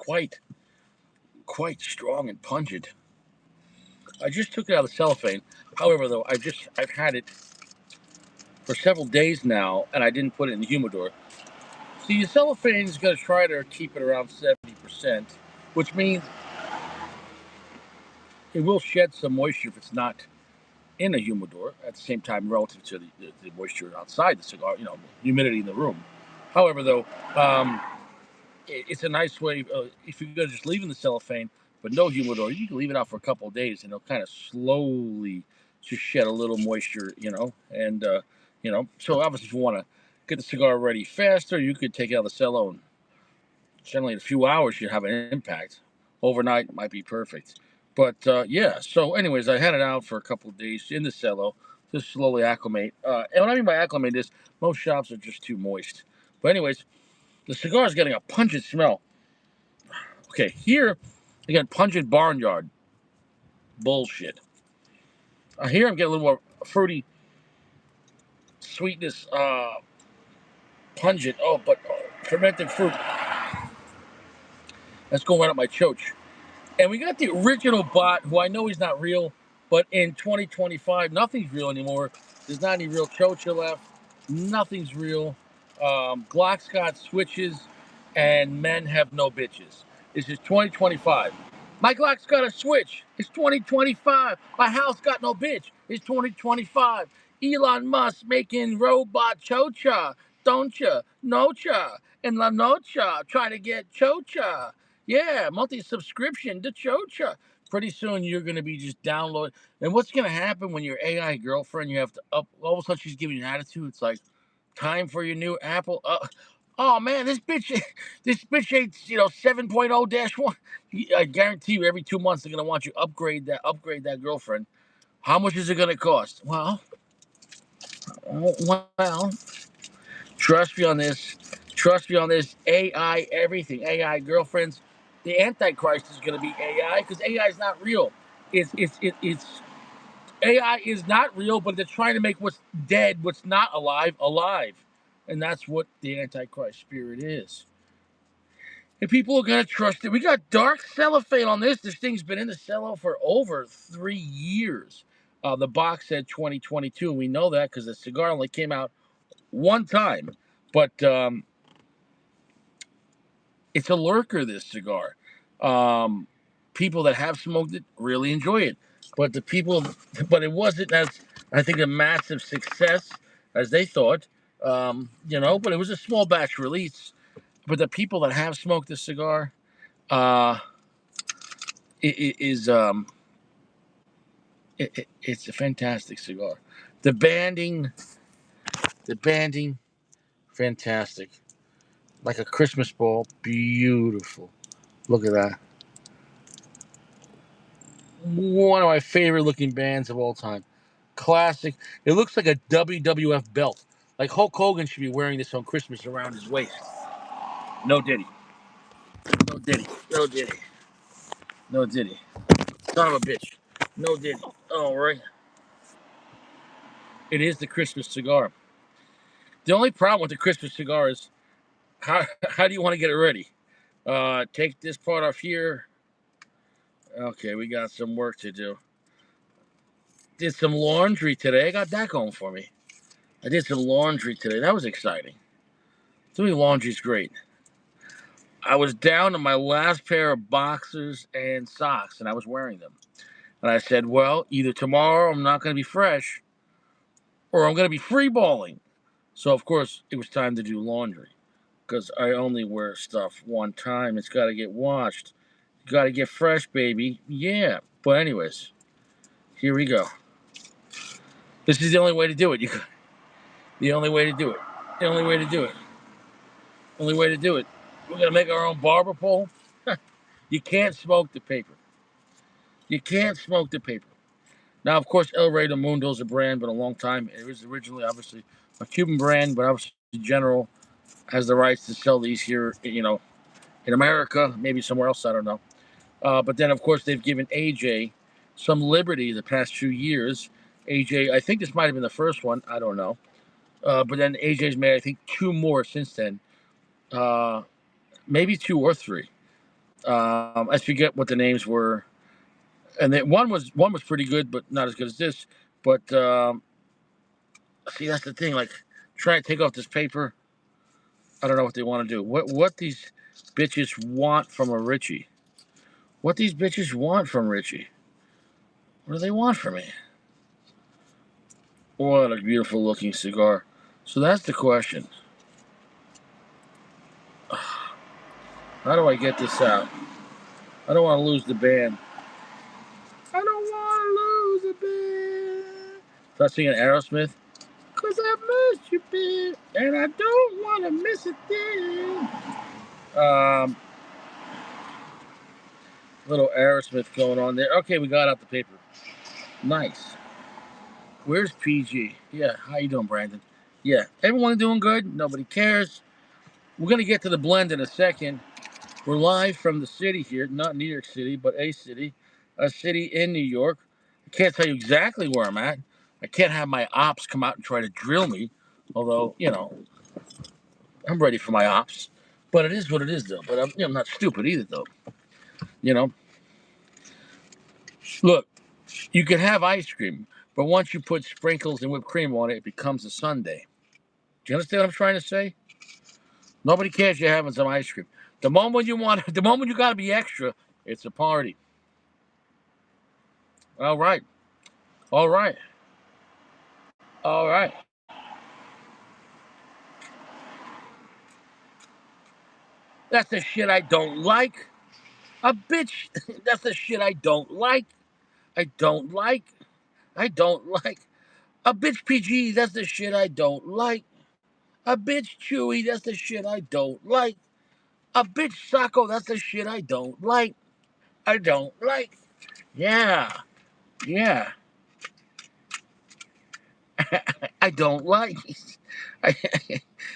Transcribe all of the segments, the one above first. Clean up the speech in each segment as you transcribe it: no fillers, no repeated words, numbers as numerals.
quite strong and pungent. I just took it out of the cellophane. However, though, I've had it for several days now, and I didn't put it in the humidor. See, the cellophane is going to try to keep it around 70%, which means it will shed some moisture if it's not in a humidor at the same time relative to the moisture outside the cigar, humidity in the room. However, though, um, it's a nice way, if you're going to just leave in the cellophane, but no humidor, you can leave it out for a couple of days and it'll kind of slowly just shed a little moisture, so obviously if you want to get the cigar ready faster, you could take it out of the cello and generally in a few hours you have an impact. Overnight might be perfect. But yeah, so anyways, I had it out for a couple of days in the cello to slowly acclimate. And what I mean by acclimate is most shops are just too moist. But anyways, the cigar is getting a pungent smell. Okay, here you got pungent barnyard bullshit. Here I'm getting a little more fruity sweetness, pungent. Oh, but fermented fruit. That's going right up my choach. And we got the original bot, who I know he's not real, but in 2025, nothing's real anymore. There's not any real chocha left. Nothing's real. Glock's got switches, and men have no bitches. This is 2025. My Glock's got a switch. It's 2025. My house got no bitch. It's 2025. Elon Musk making robot chocha. Don't ya? Nocha. And La Nocha trying to get chocha. Yeah, multi-subscription to chocha. Pretty soon you're going to be just downloading. And what's going to happen when your AI girlfriend, you have to up, all of a sudden she's giving you an attitude. It's like, time for your new Apple. Oh man, this bitch ain't 7.0-1. I guarantee you, every 2 months they're gonna want you upgrade that girlfriend. How much is it gonna cost? Well, trust me on this. Trust me on this. AI, everything. AI girlfriends. The Antichrist is gonna be AI because AI is not real. It's AI is not real, but they're trying to make what's dead, what's not alive, alive. And that's what the Antichrist spirit is. And people are going to trust it. We got dark cellophane on this. This thing's been in the cello for over 3 years. The box said 2022. We know that because the cigar only came out one time. But it's a lurker, this cigar. People that have smoked it really enjoy it. But it wasn't as, I think, a massive success as they thought. But it was a small batch release. But the people that have smoked the cigar, uh, it's a fantastic cigar. The banding, the banding, fantastic. Like a Christmas ball, beautiful. Look at that. One of my favorite looking bands of all time. Classic. It looks like a WWF belt. Like Hulk Hogan should be wearing this on Christmas around his waist. No Diddy. No Diddy. No Diddy. No Diddy. Son of a bitch. No Diddy. All right. It is the Christmas cigar. The only problem with the Christmas cigar is how do you want to get it ready? Take this part off here. Okay, we got some work to do. Did some laundry today. I got that going for me. I did some laundry today. That was exciting. Doing laundry is great. I was down to my last pair of boxers and socks, and I was wearing them. And I said, well, either tomorrow I'm not going to be fresh, or I'm going to be free balling. So, of course, it was time to do laundry. Because I only wear stuff one time. It's got to get washed. You got to get fresh, baby. Yeah. But anyways, here we go. This is the only way to do it. The only way to do it. The only way to do it. Only way to do it. We're going to make our own barber pole. You can't smoke the paper. You can't smoke the paper. Now, of course, El Rey de Mundo is a brand, but a long time. It was originally, obviously, a Cuban brand, but obviously General has the rights to sell these here, in America, maybe somewhere else, I don't know. But then, of course, they've given AJ some liberty the past few years. AJ, I think this might have been the first one. I don't know. But then AJ's made, I think, two more since then. Maybe two or three. I forget what the names were, and one was pretty good, but not as good as this. But see, that's the thing. Like, trying to take off this paper, I don't know what they want to do. What these bitches want from a Richie? What these bitches want from Richie? What do they want from me? What a beautiful looking cigar. So that's the question. How do I get this out? I don't want to lose the band. I don't want to lose the band. Start singing Aerosmith. Cause I missed you, babe, and I don't want to miss a thing. Little Aerosmith going on there. Okay, we got out the paper. Nice. Where's PG? Yeah, how you doing, Brandon? Yeah, everyone doing good. Nobody cares. We're gonna get to the blend in a second. We're live from the city here, not New York City, but a city in New York. I can't tell you exactly where I'm at. I can't have my ops come out and try to drill me, although, I'm ready for my ops. But it is what it is, though. But I'm not stupid either, though. You know, look, you can have ice cream, but once you put sprinkles and whipped cream on it, it becomes a sundae. Do you understand what I'm trying to say? Nobody cares you're having some ice cream. The moment the moment you got to be extra, it's a party. All right. All right. All right. That's the shit I don't like. A bitch. That's the shit I don't like. I don't like. I don't like. A bitch PG. That's the shit I don't like. A bitch Chewy. That's the shit I don't like. A bitch Sacco. That's the shit I don't like. I don't like. Yeah. Yeah. I don't like.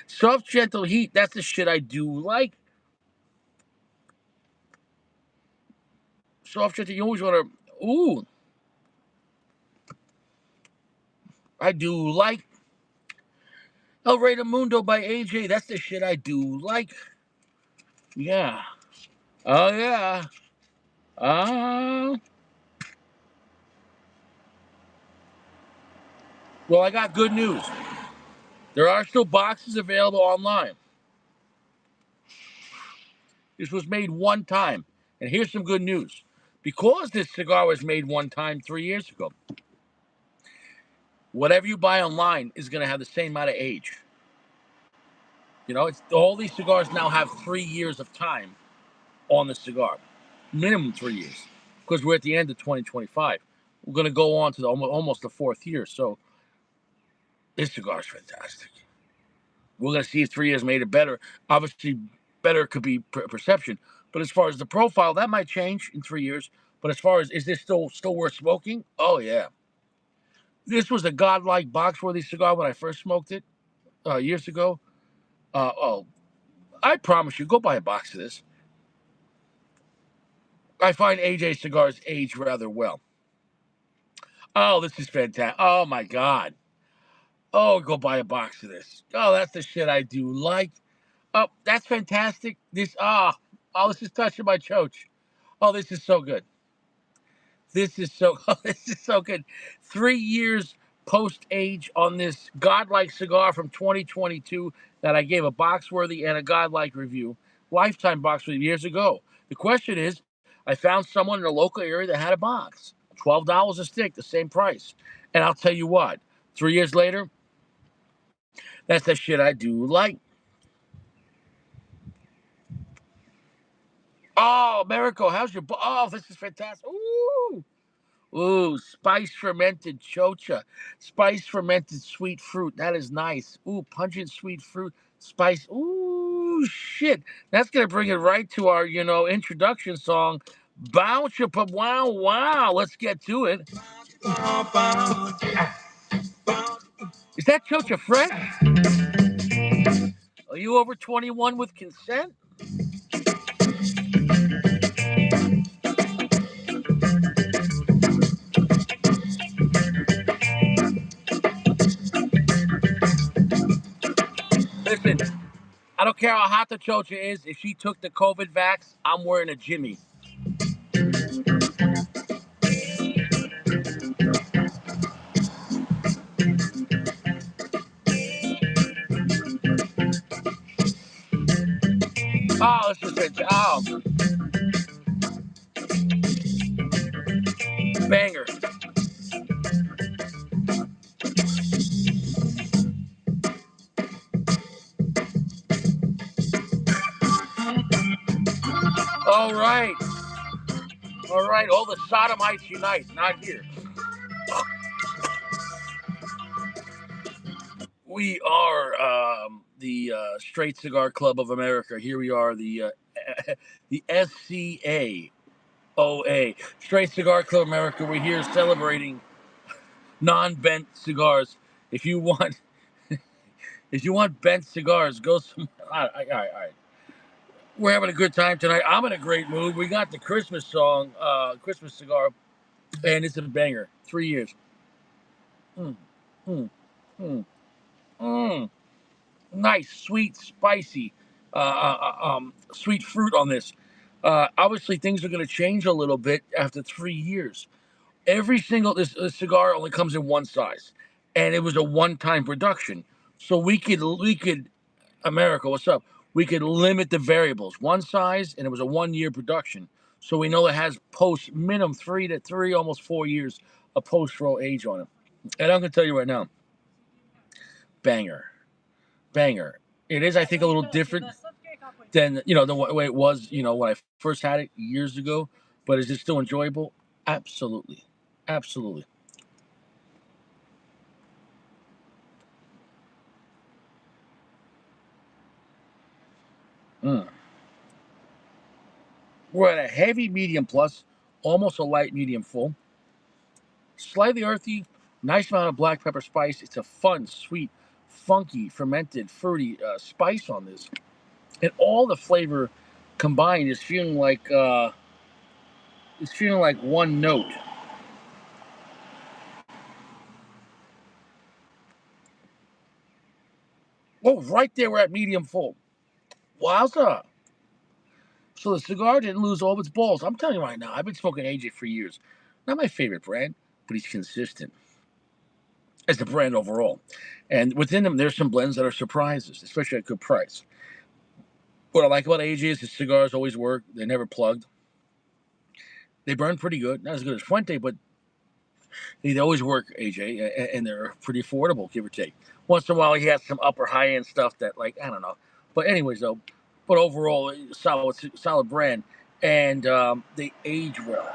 Soft, gentle heat. That's the shit I do like. Soft, gentle. You always want to. Ooh. I do like. El Rey de Mundo by AJ. That's the shit I do like. Yeah. Oh, yeah. Well, I got good news. There are still boxes available online. This was made one time. And here's some good news. Because this cigar was made one time 3 years ago, whatever you buy online is going to have the same amount of age. It's all these cigars now have 3 years of time on the cigar, minimum 3 years, because we're at the end of 2025. We're going to go on to almost the fourth year. So this cigar is fantastic. We're going to see if 3 years made it better. Obviously, better could be perception, but as far as the profile, that might change in 3 years. But as far as is this still worth smoking? Oh yeah, this was a godlike box-worthy cigar when I first smoked it years ago. Oh, I promise you, go buy a box of this. I find AJ cigars age rather well. Oh, this is fantastic. Oh my God. Oh, go buy a box of this. Oh, that's the shit I do like. Oh, that's fantastic. This is touching my choach. Oh, this is so good. This is so good. 3 years post age on this godlike cigar from 2022 that I gave a box worthy and a godlike review, lifetime box worthy years ago. The question is, I found someone in the local area that had a box, $12 a stick, the same price. And I'll tell you what, 3 years later, that's the shit I do like. Oh, Miracle, how's your? Oh, this is fantastic. Ooh. Ooh, spice fermented chocha. Spice fermented sweet fruit. That is nice. Ooh, pungent sweet fruit. Spice. Ooh, shit. That's going to bring it right to our, introduction song. Bounce your pub. Wow, wow. Let's get to it. Is that chocha fresh? Are you over 21 with consent? Listen, I don't care how hot the chocha is. If she took the COVID vax, I'm wearing a Jimmy. Oh, let's just say, banger. All right. All right. All the sodomites unite. Not here. We are the Straight Cigar Club of America. Here we are, the SCAOA, Straight Cigar Club of America. We're here celebrating non-bent cigars. If you want, if you want bent cigars, go some. All right. We're having a good time tonight. I'm in a great mood. We got the Christmas song, Christmas cigar, and it's a banger. 3 years. Mm, mm, mm, mm. Nice, sweet, spicy, sweet fruit on this. Obviously, things are going to change a little bit after 3 years. Every single this cigar only comes in one size, and it was a one-time production. So we could America, what's up? We could limit the variables. One size, and it was a 1 year production. So we know it has post minimum 3 to almost 4 years of post roll age on it. And I'm going to tell you right now, banger. Banger. It is, I think, a little different than the way it was, when I first had it years ago. But is it still enjoyable? Absolutely, absolutely. Mm. We're at a heavy medium plus, almost a light medium full, slightly earthy, nice amount of black pepper spice. It's a fun, sweet, funky, fermented, fruity spice on this, and all the flavor combined is feeling like one note. Oh, right there, we're at medium full. Wowza! So the cigar didn't lose all of its balls. I'm telling you right now, I've been smoking AJ for years. Not my favorite brand, but he's consistent as a brand overall. And within them, there's some blends that are surprises, especially at good price. What I like about AJ is his cigars always work. They're never plugged. They burn pretty good. Not as good as Fuente, but they always work, AJ, and they're pretty affordable, give or take. Once in a while, he has some upper high end stuff that, like, I don't know. But anyways, though, but overall, solid brand, and they age well.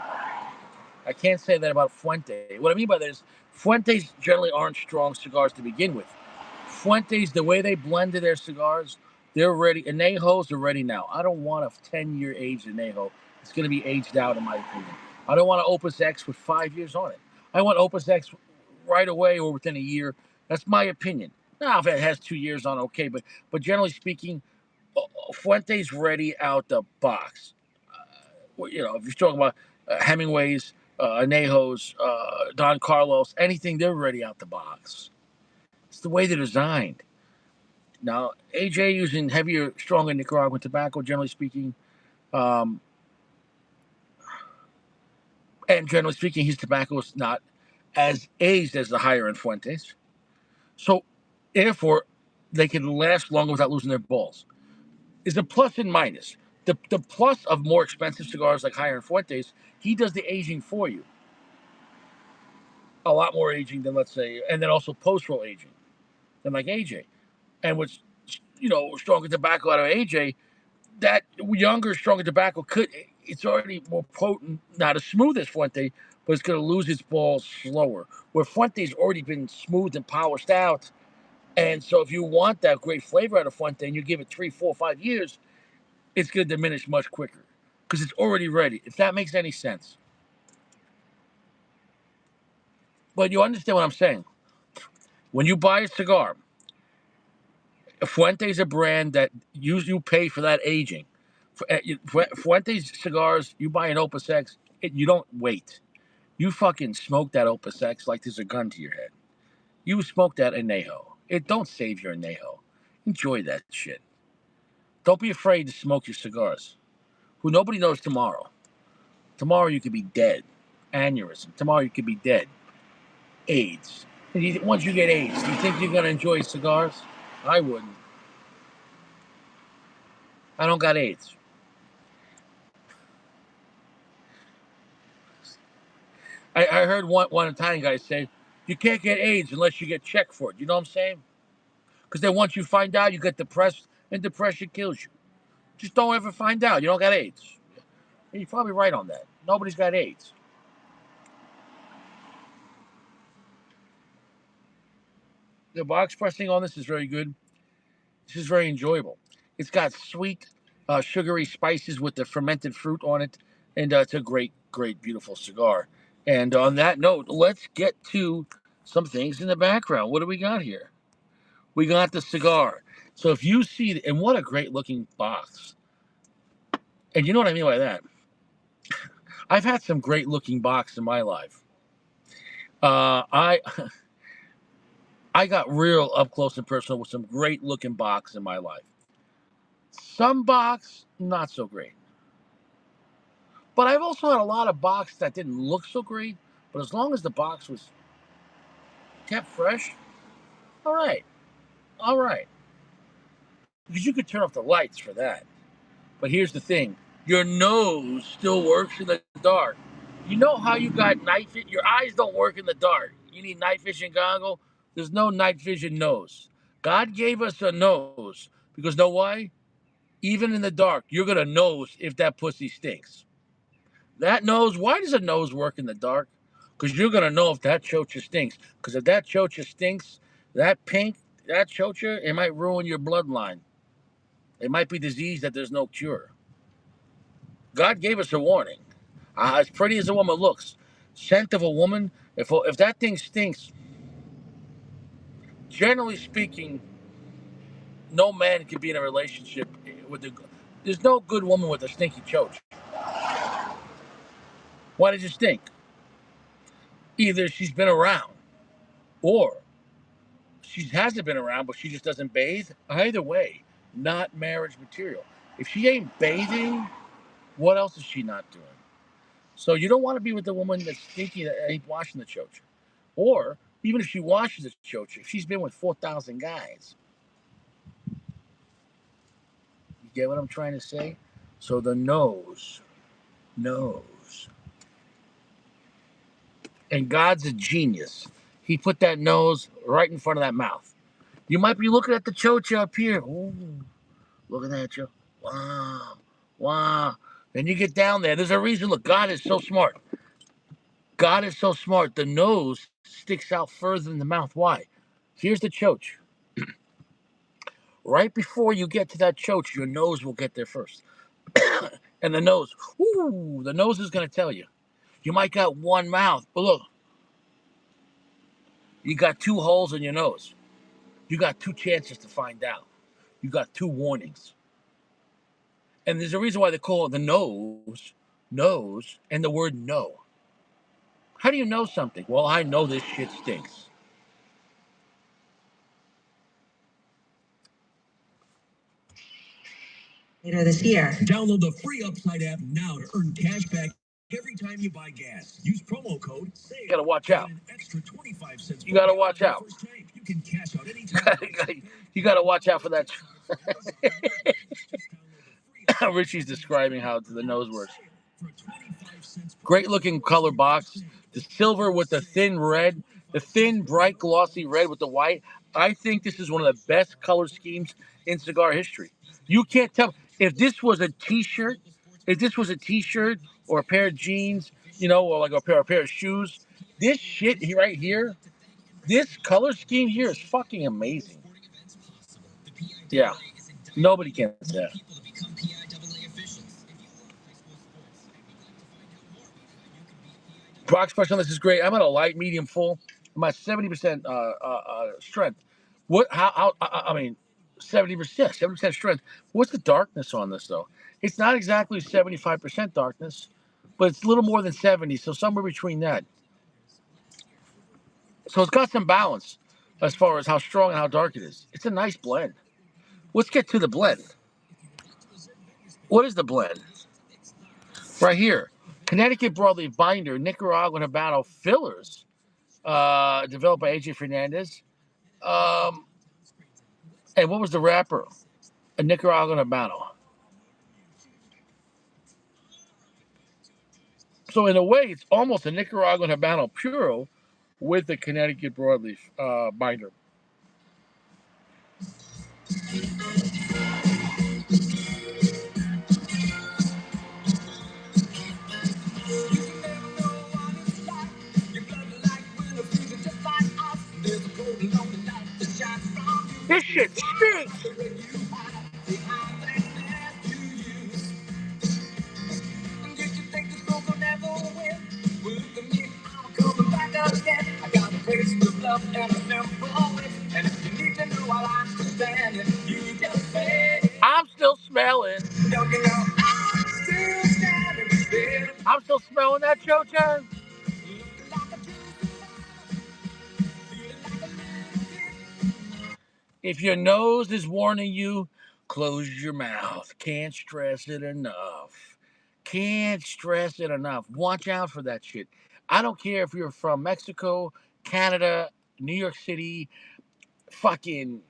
I can't say that about Fuente. What I mean by that is Fuentes generally aren't strong cigars to begin with. Fuentes, the way they blended their cigars, they're ready. Anejos are ready now. I don't want a 10-year aged Anejo. It's going to be aged out, in my opinion. I don't want an Opus X with 5 years on it. I want Opus X right away or within a year. That's my opinion. Now, if it has 2 years on, okay, but generally speaking, Fuente's ready out the box. If you're talking about Hemingway's, Anejos, Don Carlos, anything, they're ready out the box. It's the way they're designed. Now, AJ using heavier, stronger Nicaraguan tobacco, generally speaking, um, and generally speaking, his tobacco is not as aged as the higher end Fuentes. So, therefore, they can last longer without losing their balls. Is a plus and minus. The plus of more expensive cigars like higher end Fuentes, he does the aging for you. A lot more aging than, let's say, and then also post roll aging than like AJ. And what's stronger tobacco out of AJ, that younger, stronger tobacco it's already more potent, not as smooth as Fuente, but it's going to lose its balls slower. Where Fuente's already been smooth and polished out. And so if you want that great flavor out of Fuente and you give it 3, 4, 5 years, it's going to diminish much quicker because it's already ready, if that makes any sense. But you understand what I'm saying. When you buy a cigar, Fuente's a brand that you pay for that aging. Fuente's cigars, you buy an Opus X, you don't wait. You fucking smoke that Opus X like there's a gun to your head. You smoke that Anejo. It don't save your Anejo. Enjoy that shit. Don't be afraid to smoke your cigars. Who nobody knows tomorrow. Tomorrow you could be dead. Aneurysm. Tomorrow you could be dead. AIDS. Once you get AIDS, do you think you're going to enjoy cigars? I wouldn't. I don't got AIDS. I heard one Italian guy say, you can't get AIDS unless you get checked for it. You know what I'm saying? Because then once you find out, you get depressed, and depression kills you. Just don't ever find out. You don't got AIDS. And you're probably right on that. Nobody's got AIDS. The box pressing on this is very good. This is very enjoyable. It's got sweet, sugary spices with the fermented fruit on it, and it's a great, great, beautiful cigar. And on that note, let's get to some things in the background. What do we got here? We got the cigar. So if you see, and what a great looking box. And you know what I mean by that? I've had some great looking box in my life. I I got real up close and personal with some great looking box in my life. Some box, not so great. But I've also had a lot of box that didn't look so great. But as long as the box was kept fresh, all right, all right. Because you could turn off the lights for that. But here's the thing: your nose still works in the dark. You know how you got night vision? Your eyes don't work in the dark. You need night vision goggle. There's no night vision nose. God gave us a nose because know why? Even in the dark, you're gonna nose if that pussy stinks. That nose. Why does a nose work in the dark? Because you're gonna know if that chocha stinks. Because if that chocha stinks, that pink, that chocha, it might ruin your bloodline. It might be disease that there's no cure. God gave us a warning. As pretty as a woman looks, scent of a woman, if that thing stinks, generally speaking, no man can be in a relationship with a. There's no good woman with a stinky choach. Why does it stink? Either she's been around, or she hasn't been around, but she just doesn't bathe. Either way, not marriage material. If she ain't bathing, what else is she not doing? So you don't want to be with the woman that's stinky that ain't washing the choach. Or even if she washes the choach, if she's been with 4,000 guys, you get what I'm trying to say? So the nose. And God's a genius. He put that nose right in front of that mouth. You might be looking at the chocha up here. Ooh, look at that, chocha. Wow. Wow. Then you get down there. There's a reason. Look, God is so smart. God is so smart. The nose sticks out further than the mouth. Why? Here's the choach. Right before you get to that choach, your nose will get there first. And the nose, ooh, the nose is going to tell you. You might got one mouth, but look, you got two holes in your nose. You got two chances to find out. You got two warnings. And there's a reason why they call it the nose, and the word no. How do you know something? Well, I know this shit stinks. Later this year. Download the free Upside app now to earn cash back every time you buy gas. Use promo code SAVE. You gotta watch out. An extra 25 cents. You gotta watch out. You can cash out anytime. You gotta watch out for that. Richie's describing how the nose works. Great looking color box. The silver with the thin red, the thin, bright, glossy red with the white. I think this is one of the best color schemes in cigar history. You can't tell if this was a T-shirt, or a pair of jeans, or like a pair of shoes. This shit right here, this color scheme here is fucking amazing. Yeah, nobody can say that. Box pressure on this is great. I'm at a light, medium, full. I'm at 70% strength. What? How? I mean, 70% strength. What's the darkness on this though? It's not exactly 75% darkness, but it's a little more than 70, so somewhere between that. So it's got some balance as far as how strong and how dark it is. It's a nice blend. Let's get to the blend. What is the blend? Right here. Connecticut broadleaf binder, Nicaraguan Habano fillers, developed by AJ Fernandez. Um, and what was the wrapper? A Nicaraguan Habano. So in a way, it's almost a Nicaraguan Habano Puro with the Connecticut broadleaf binder. This shit stinks. I'm still smelling. I'm still smelling that chocha. If your nose is warning you, close your mouth. Can't stress it enough. Can't stress it enough. Watch out for that shit. I don't care if you're from Mexico, Canada, New York City, fucking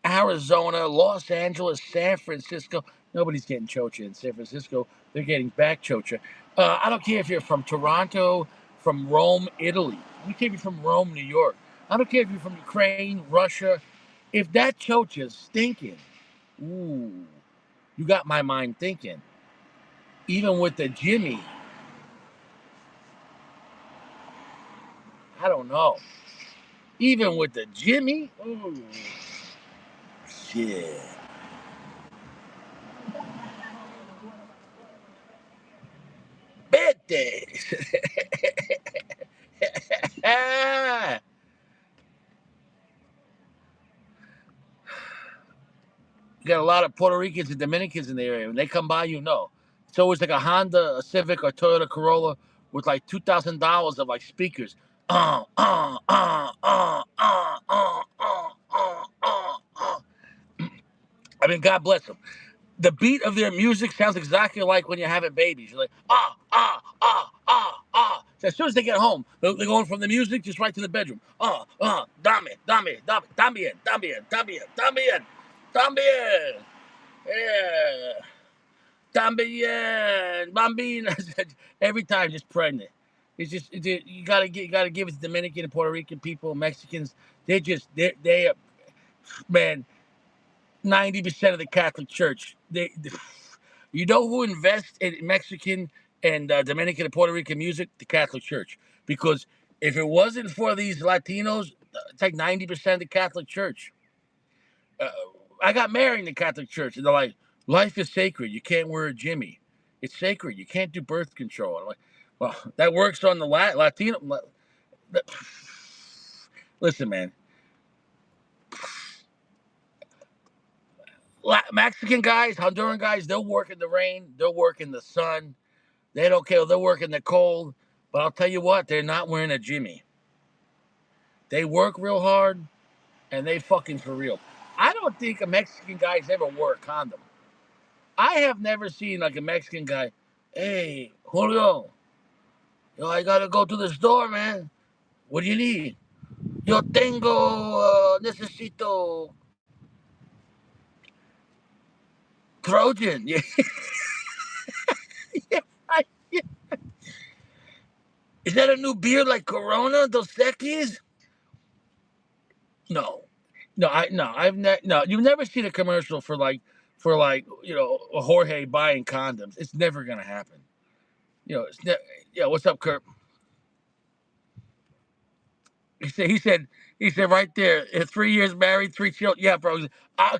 Arizona, Los Angeles, San Francisco. Nobody's getting chocha in San Francisco. They're getting back chocha. I don't care if you're from Toronto, from Rome, Italy. I don't care if you're from Rome, New York. I don't care if you're from Ukraine, Russia. If that chocha's stinking, ooh, you got my mind thinking. Even with the Jimmy, I don't know. Even with the Jimmy, ooh, shit. Birthdays. You got a lot of Puerto Ricans and Dominicans in the area. When they come by, you know. It's always like a Honda, a Civic, or Toyota Corolla with like $2,000 of like speakers. Uh, uh, uh, uh, uh, uh, uh, uh, uh. I mean, God bless them. The beat of their music sounds exactly like when you're having babies. You're like, ah, ah, ah, ah, ah. So as soon as they get home, they're going from the music just right to the bedroom. Dame, dame, dame, también, también, también, también, también. Yeah. También, bambina. Every time, just pregnant. It's just you gotta give it to Dominican and Puerto Rican people, Mexicans. They man, 90% of the Catholic Church. You know who invests in Mexican and Dominican and Puerto Rican music? The Catholic Church. Because if it wasn't for these Latinos, it's like 90% of the Catholic Church. Uh, I got married in the Catholic Church, and they're like, life is sacred. You can't wear a Jimmy. It's sacred. You can't do birth control. I'm like, well, that works on the Latino. Listen, man. Mexican guys, Honduran guys, they'll work in the rain. They'll work in the sun. They don't care. They'll work in the cold. But I'll tell you what, they're not wearing a Jimmy. They work real hard, and they fucking for real. I don't think a Mexican guy's ever wore a condom. I have never seen like a Mexican guy. Hey, Julio, yo, I gotta go to the store, man. What do you need? Yo tengo, necesito Trojan. Yeah, yeah, yeah. Is that a new beer like Corona, Dos Equis? No, no. You've never seen a commercial for like Jorge buying condoms. It's never gonna happen. Yeah. What's up, Kurt? He said, he said, he said right there, 3 years married, three children. Yeah, bro.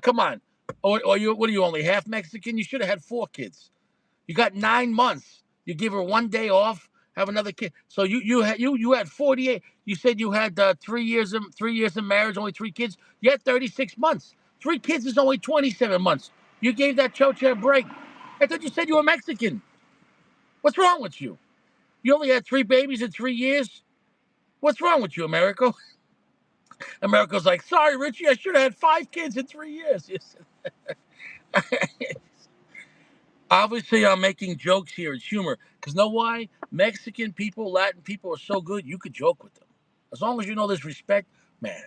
Come on. Or you, what are you, only half Mexican? You should have had 4 kids. You got 9 months. You give her one day off, have another kid. So you had 48. You said you had 3 years of marriage, only 3 kids. You had 36 months. 3 kids is only 27 months. You gave that chocha a break. I thought you said you were Mexican. What's wrong with you? You only had 3 babies in 3 years? What's wrong with you, America? America's like, sorry, Richie, I should have had 5 kids in 3 years. Obviously, I'm making jokes here. It's humor. Because know why? Mexican people, Latin people are so good, you could joke with them. As long as you know there's respect, man.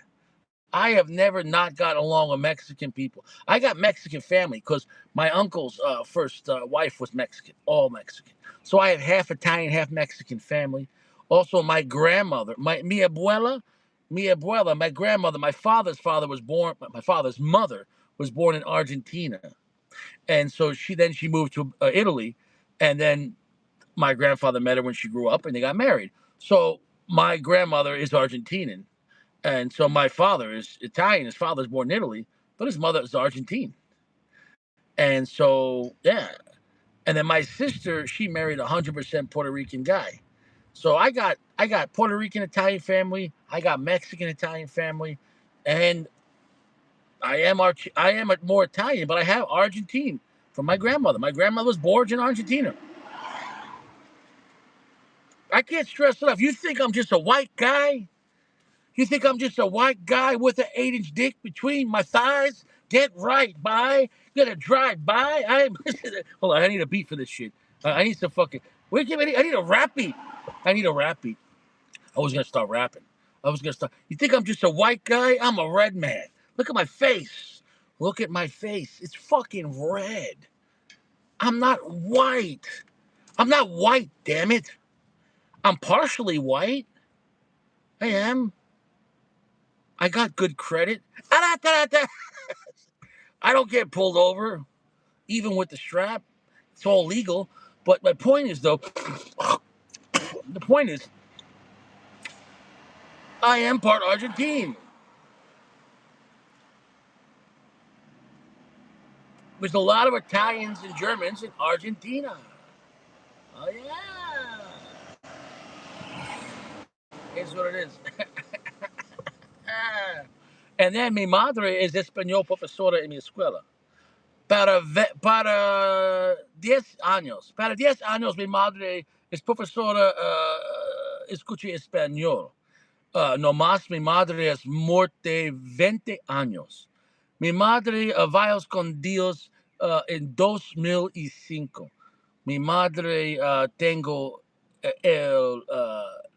I have never not gotten along with Mexican people. I got Mexican family because my uncle's first wife was Mexican, all Mexican. So I have half Italian, half Mexican family. Also, my grandmother, mi abuela, my grandmother, my father's father was born, my father's mother was born in Argentina. And so she moved to Italy, and then my grandfather met her when she grew up, and they got married. So my grandmother is Argentinian, and so my father is Italian. His father's born in Italy, but his mother is Argentine. And so yeah, and then my sister, she married a 100% Puerto Rican guy. So I got Puerto Rican Italian family, I got Mexican Italian family, and I am more Italian, but I have Argentine from my grandmother. My grandmother was born in Argentina. I can't stress enough. You think I'm just a white guy? You think I'm just a white guy with an 8-inch dick between my thighs? Get right, by. Gonna drive by. Hold on. I need a beat for this shit. I need some fucking. Wait, I need a rap beat. I need a rap beat. I was gonna start rapping. I was gonna start. You think I'm just a white guy? I'm a red man. Look at my face. Look at my face. It's fucking red. I'm not white. I'm not white, damn it. I'm partially white. I am. I got good credit. I don't get pulled over, even with the strap. It's all legal. But my point is, though, the point is, I am part Argentine. There's a lot of Italians and Germans in Argentina. Oh, yeah. It's what it is. And then mi madre es español profesora en mi escuela. Para 10 años. Para 10 años mi madre es profesora, escuché español. No más mi madre es muerte 20 años. Mi madre va con Dios en 2005. Mi madre tengo el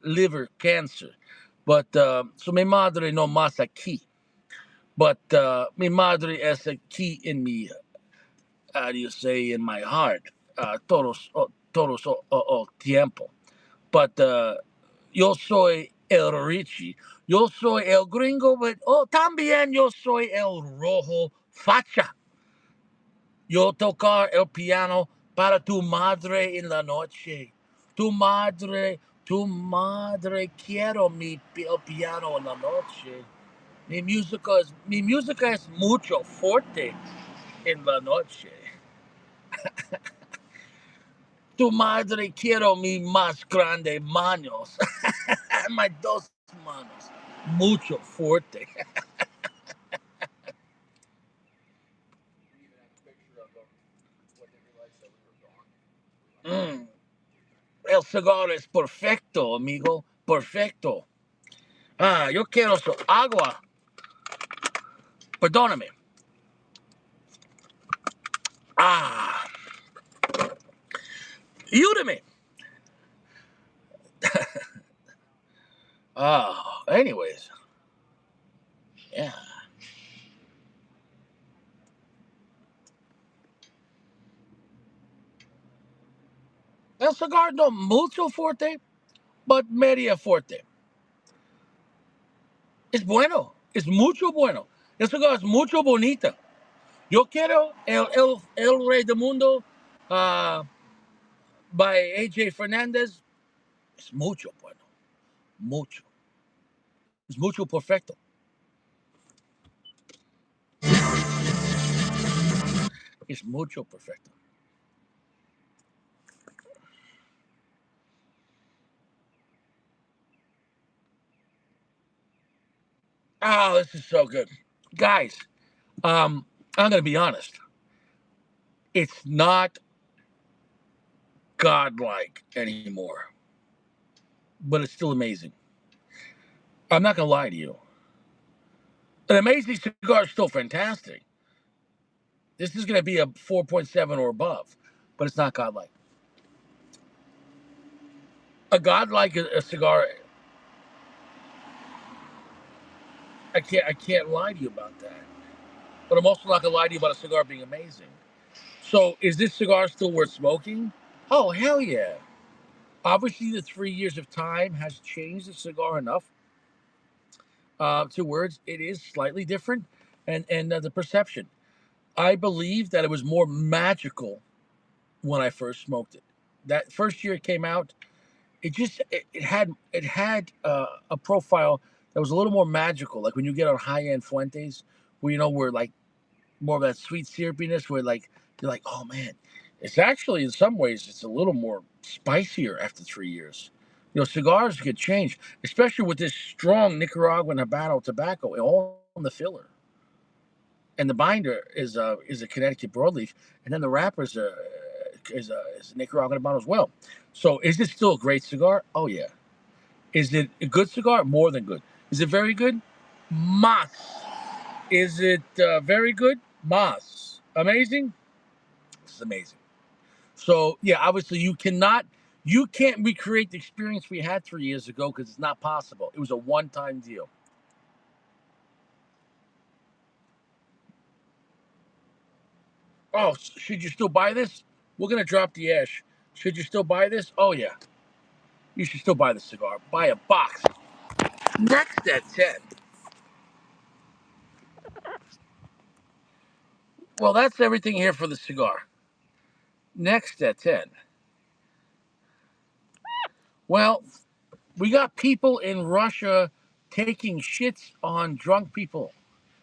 liver cancer. But so mi madre no más aquí. But mi madre es aquí en mi, how do you say, in my heart, todos tiempo. But yo soy el Richie. Yo soy el gringo, but también yo soy el rojo facha. Yo tocar el piano para tu madre en la noche. Tu madre quiero el piano en la noche. Mi música es mucho fuerte en la noche. Tu madre quiero mi más grande manos. My dos manos. Mucho fuerte. Mm. El cigarro es perfecto, amigo. Perfecto. Yo quiero su agua. Perdóname. Ah, ayúdame. Anyways. Yeah. El cigarro no mucho fuerte, but media fuerte. Es bueno. Es mucho bueno. El cigarro es mucho bonita. Yo quiero el Rey del Mundo uh, by AJ Fernandez. Es mucho bueno. Mucho. Es mucho perfecto. Es mucho perfecto. Oh, this is so good. Guys, I'm going to be honest. It's not godlike anymore, but it's still amazing. I'm not going to lie to you. An amazing cigar is still fantastic. This is going to be a 4.7 or above. but it's not godlike. A godlike a cigar, I can't lie to you about that. But I'm also not gonna lie to you about a cigar being amazing. So is this cigar still worth smoking? Oh hell yeah! Obviously, the 3 years of time has changed the cigar enough to words. It is slightly different, and the perception. I believe that it was more magical when I first smoked it. That first year it came out, it had a profile that was a little more magical. Like when you get on high end Fuentes, where where like more of that sweet syrupiness, where like you're like, oh man, it's actually in some ways it's a little more spicier after 3 years. Cigars get changed, especially with this strong Nicaraguan Habano tobacco, all in the filler. And the binder is a Connecticut broadleaf, and then the wrapper is a Nicaraguan Habano as well. So is it still a great cigar? Oh yeah. Is it a good cigar? More than good. Is it very good? Mas. Is it very good? Mas. Amazing? It's amazing. So yeah, obviously you can't recreate the experience we had 3 years ago because it's not possible. It was a one-time deal. Oh, should you still buy this? We're gonna drop the ash. Should you still buy this? Oh yeah, you should still buy the cigar. Buy a box. Next at 10. Well, that's everything here for the cigar. Next at 10. Well, we got people in Russia taking shits on drunk people.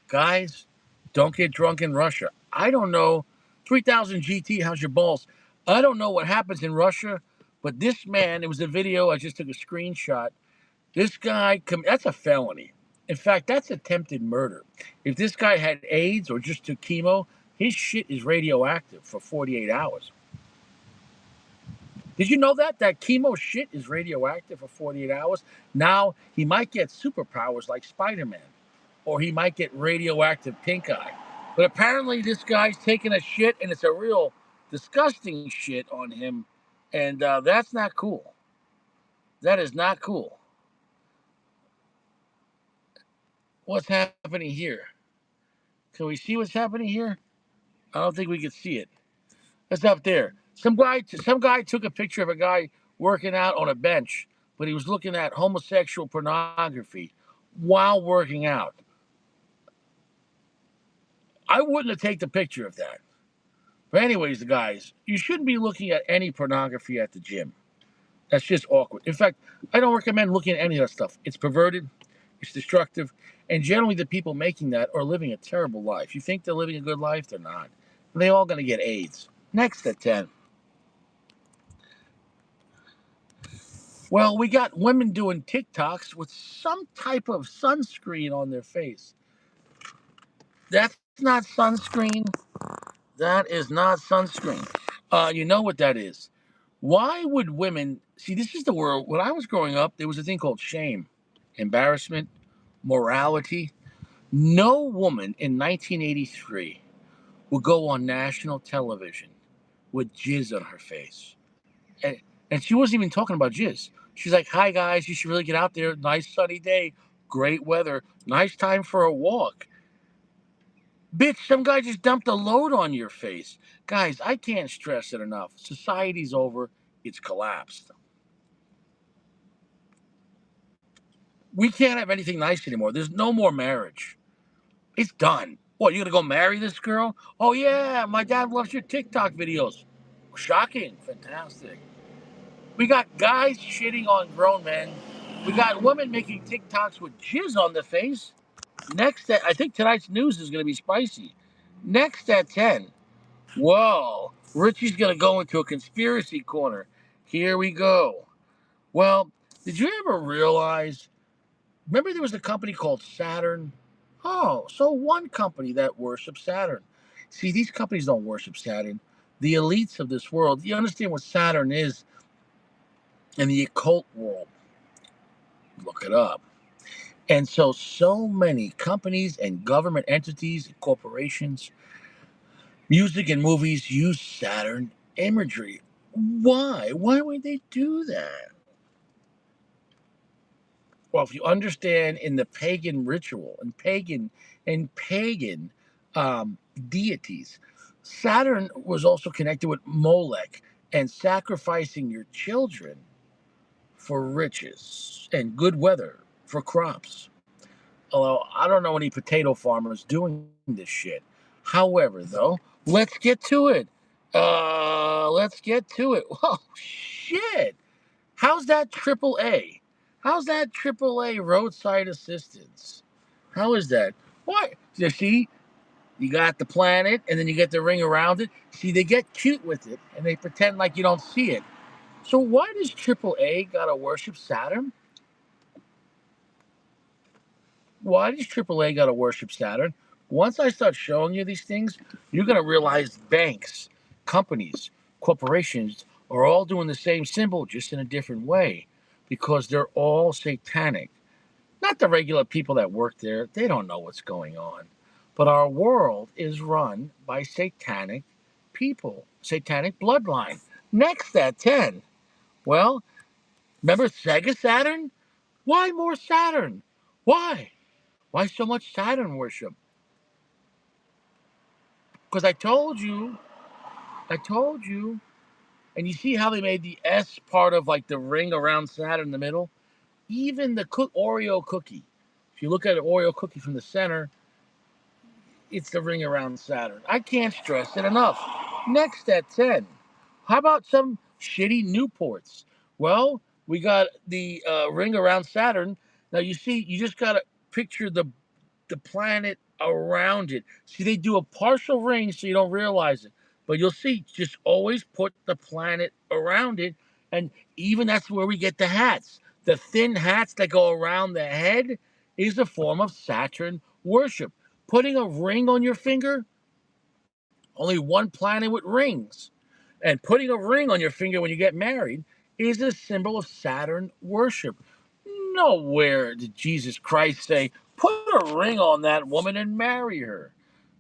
Guys, don't get drunk in Russia. I don't know. 3000 GT, how's your balls? I don't know what happens in Russia, but this man, it was a video, I just took a screenshot. This guy, that's a felony. In fact, that's attempted murder. If this guy had AIDS or just took chemo, his shit is radioactive for 48 hours. Did you know that chemo shit is radioactive for 48 hours? Now he might get superpowers like Spider-Man, or he might get radioactive pink eye. But apparently this guy's taking a shit, and it's a real disgusting shit on him, and that's not cool. That is not cool. What's happening here? Can we see what's happening here? I don't think we can see it. It's up there. Some guy took a picture of a guy working out on a bench, but he was looking at homosexual pornography while working out. I wouldn't have taken the picture of that. But anyways, guys, you shouldn't be looking at any pornography at the gym. That's just awkward. In fact, I don't recommend looking at any of that stuff. It's perverted, it's destructive, and generally the people making that are living a terrible life. You think they're living a good life? They're not. They're all going to get AIDS. Next at 10. Well, we got women doing TikToks with some type of sunscreen on their face. That's not sunscreen. That is not sunscreen. You know what that is. Why would women see? This is the world. When I was growing up, there was a thing called shame, embarrassment, morality. No woman in 1983 would go on national television with jizz on her face. And, and she wasn't even talking about jizz. She's like, hi, guys, you should really get out there. Nice sunny day, great weather, nice time for a walk. Bitch, some guy just dumped a load on your face. Guys, I can't stress it enough. Society's over. It's collapsed. We can't have anything nice anymore. There's no more marriage. It's done. What, you gonna go marry this girl? Oh yeah, my dad loves your TikTok videos. Shocking. Fantastic. We got guys shitting on grown men. We got women making TikToks with jizz on the face. Next, I think tonight's news is going to be spicy. Next at 10. Whoa, Richie's going to go into a conspiracy corner. Here we go. Well, did you ever realize? Remember there was a company called Saturn? Oh, so one company that worships Saturn. See, these companies don't worship Saturn. The elites of this world, you understand what Saturn is in the occult world. Look it up. And so many companies and government entities and corporations, music and movies use Saturn imagery. Why? Why would they do that? Well, if you understand in the pagan ritual and pagan um, deities, Saturn was also connected with Molech and sacrificing your children for riches and good weather for crops. Although I don't know any potato farmers doing this shit. However, though, let's get to it. Let's get to it. Oh shit! How's that triple A? How's that triple A roadside assistance? How is that? Why? You see, you got the planet, and then you get the ring around it. See, they get cute with it, and they pretend like you don't see it. So why does triple A gotta worship Saturn? Why does AAA got to worship Saturn? Once I start showing you these things, you're going to realize banks, companies, corporations are all doing the same symbol, just in a different way, because they're all satanic. Not the regular people that work there, they don't know what's going on. But our world is run by satanic people, satanic bloodline. Next at 10. Well, remember Sega Saturn? Why more Saturn? Why? Why so much Saturn worship? Because I told you, and you see how they made the S part of like the ring around Saturn in the middle? Even the Oreo cookie. If you look at an Oreo cookie from the center, it's the ring around Saturn. I can't stress it enough. Next at 10. How about some shitty Newports? Well, we got the ring around Saturn. Now you see, you just got to picture the planet around it. See, they do a partial ring so you don't realize it. But you'll see, just always put the planet around it. And even that's where we get the hats. The thin hats that go around the head is a form of Saturn worship. Putting a ring on your finger, only one planet with rings. And putting a ring on your finger when you get married is a symbol of Saturn worship. Nowhere did Jesus Christ say, put a ring on that woman and marry her.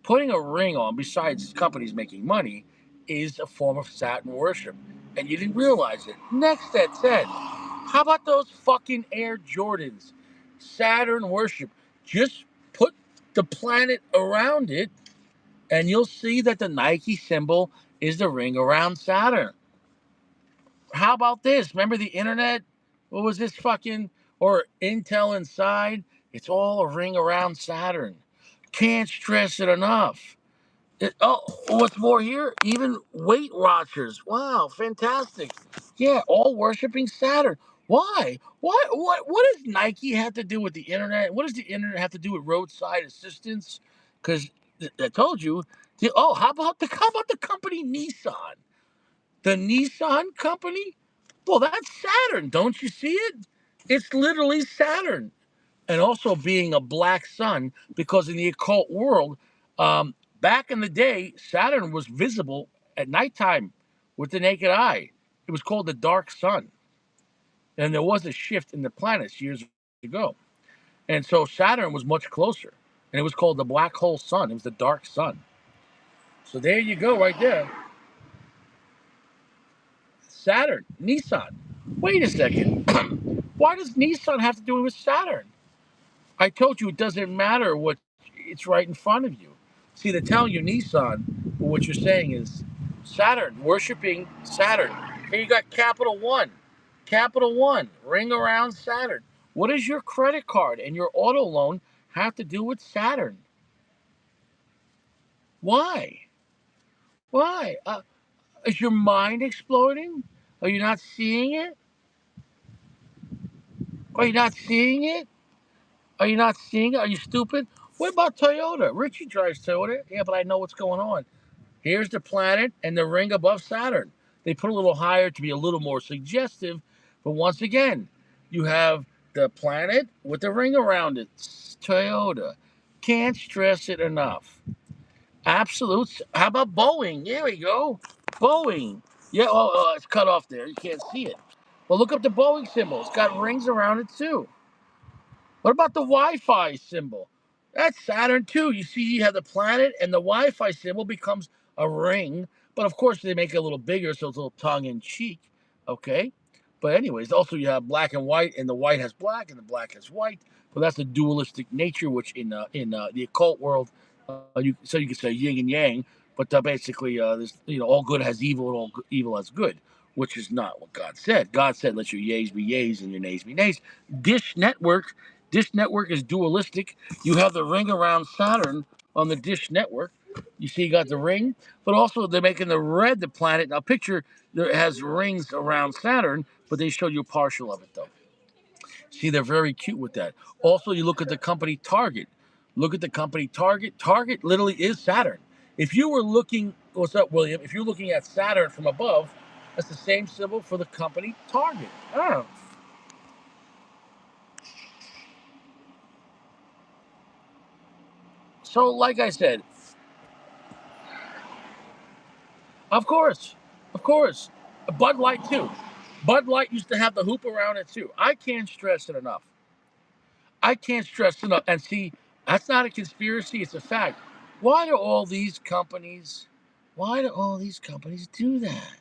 Putting a ring on, besides companies making money, is a form of Saturn worship. And you didn't realize it. Next at 10. How about those fucking Air Jordans? Saturn worship. Just put the planet around it, and you'll see that the Nike symbol is the ring around Saturn. How about this? Remember the internet? What was this fucking or Intel Inside? It's all a ring around Saturn. Can't stress it enough. Oh, what's more here? Even Weight Watchers. Wow, fantastic. Yeah, all worshiping Saturn. Why? What does Nike have to do with the internet? What does the internet have to do with roadside assistance? Because I told you. How about the company Nissan? The Nissan company? Well, that's Saturn. Don't you see it? It's literally Saturn. And also being a black sun, because in the occult world, back in the day, Saturn was visible at nighttime with the naked eye. It was called the dark sun. And there was a shift in the planets years ago. And so Saturn was much closer. And it was called the black hole sun. It was the dark sun. So there you go, right there. Saturn, Nissan. Wait a second. Why does Nissan have to do it with Saturn? I told you it doesn't matter what, it's right in front of you. See, they're telling you Nissan, but what you're saying is Saturn, worshiping Saturn. Here you got Capital One. Capital One, ring around Saturn. What does your credit card and your auto loan have to do with Saturn? Why? Why? Is your mind exploding? Are you not seeing it? Are you not seeing it? Are you not seeing it? Are you stupid? What about Toyota? Richie drives Toyota. Yeah, but I know what's going on. Here's the planet and the ring above Saturn. They put a little higher to be a little more suggestive. But once again, you have the planet with the ring around it. Toyota. Can't stress it enough. Absolute. How about Boeing? Here we go. Boeing. Yeah, it's cut off there. You can't see it. Well, look up the Boeing symbol. It's got rings around it too. What about the Wi-Fi symbol? That's Saturn too. You see, you have the planet, and the Wi-Fi symbol becomes a ring But of course, they make it a little bigger, so it's a little tongue in cheek. Okay. But anyways, also you have black and white, and the white has black, and the black has white. But that's the dualistic nature, which in the occult world, you could say yin and yang. But basically, this all good has evil, and all evil has good, which is not what God said. God said, "Let your yays be yays and your nays be nays." Dish Network, Dish Network is dualistic. You have the ring around Saturn on the Dish Network. You see, you got the ring, but also they're making the red the planet. Now, picture there has rings around Saturn, but they show you a partial of it though. See, they're very cute with that. Also, you look at the company Target. Look at the company Target. Target literally is Saturn. If you were looking, what's up, William? If you're looking at Saturn from above, that's the same symbol for the company Target. Oh. So, like I said, of course, of course, Bud Light too. Bud Light used to have the hoop around it too. I can't stress it enough. I can't stress enough. And see, that's not a conspiracy; it's a fact. Why do all these companies? Why do all these companies do that?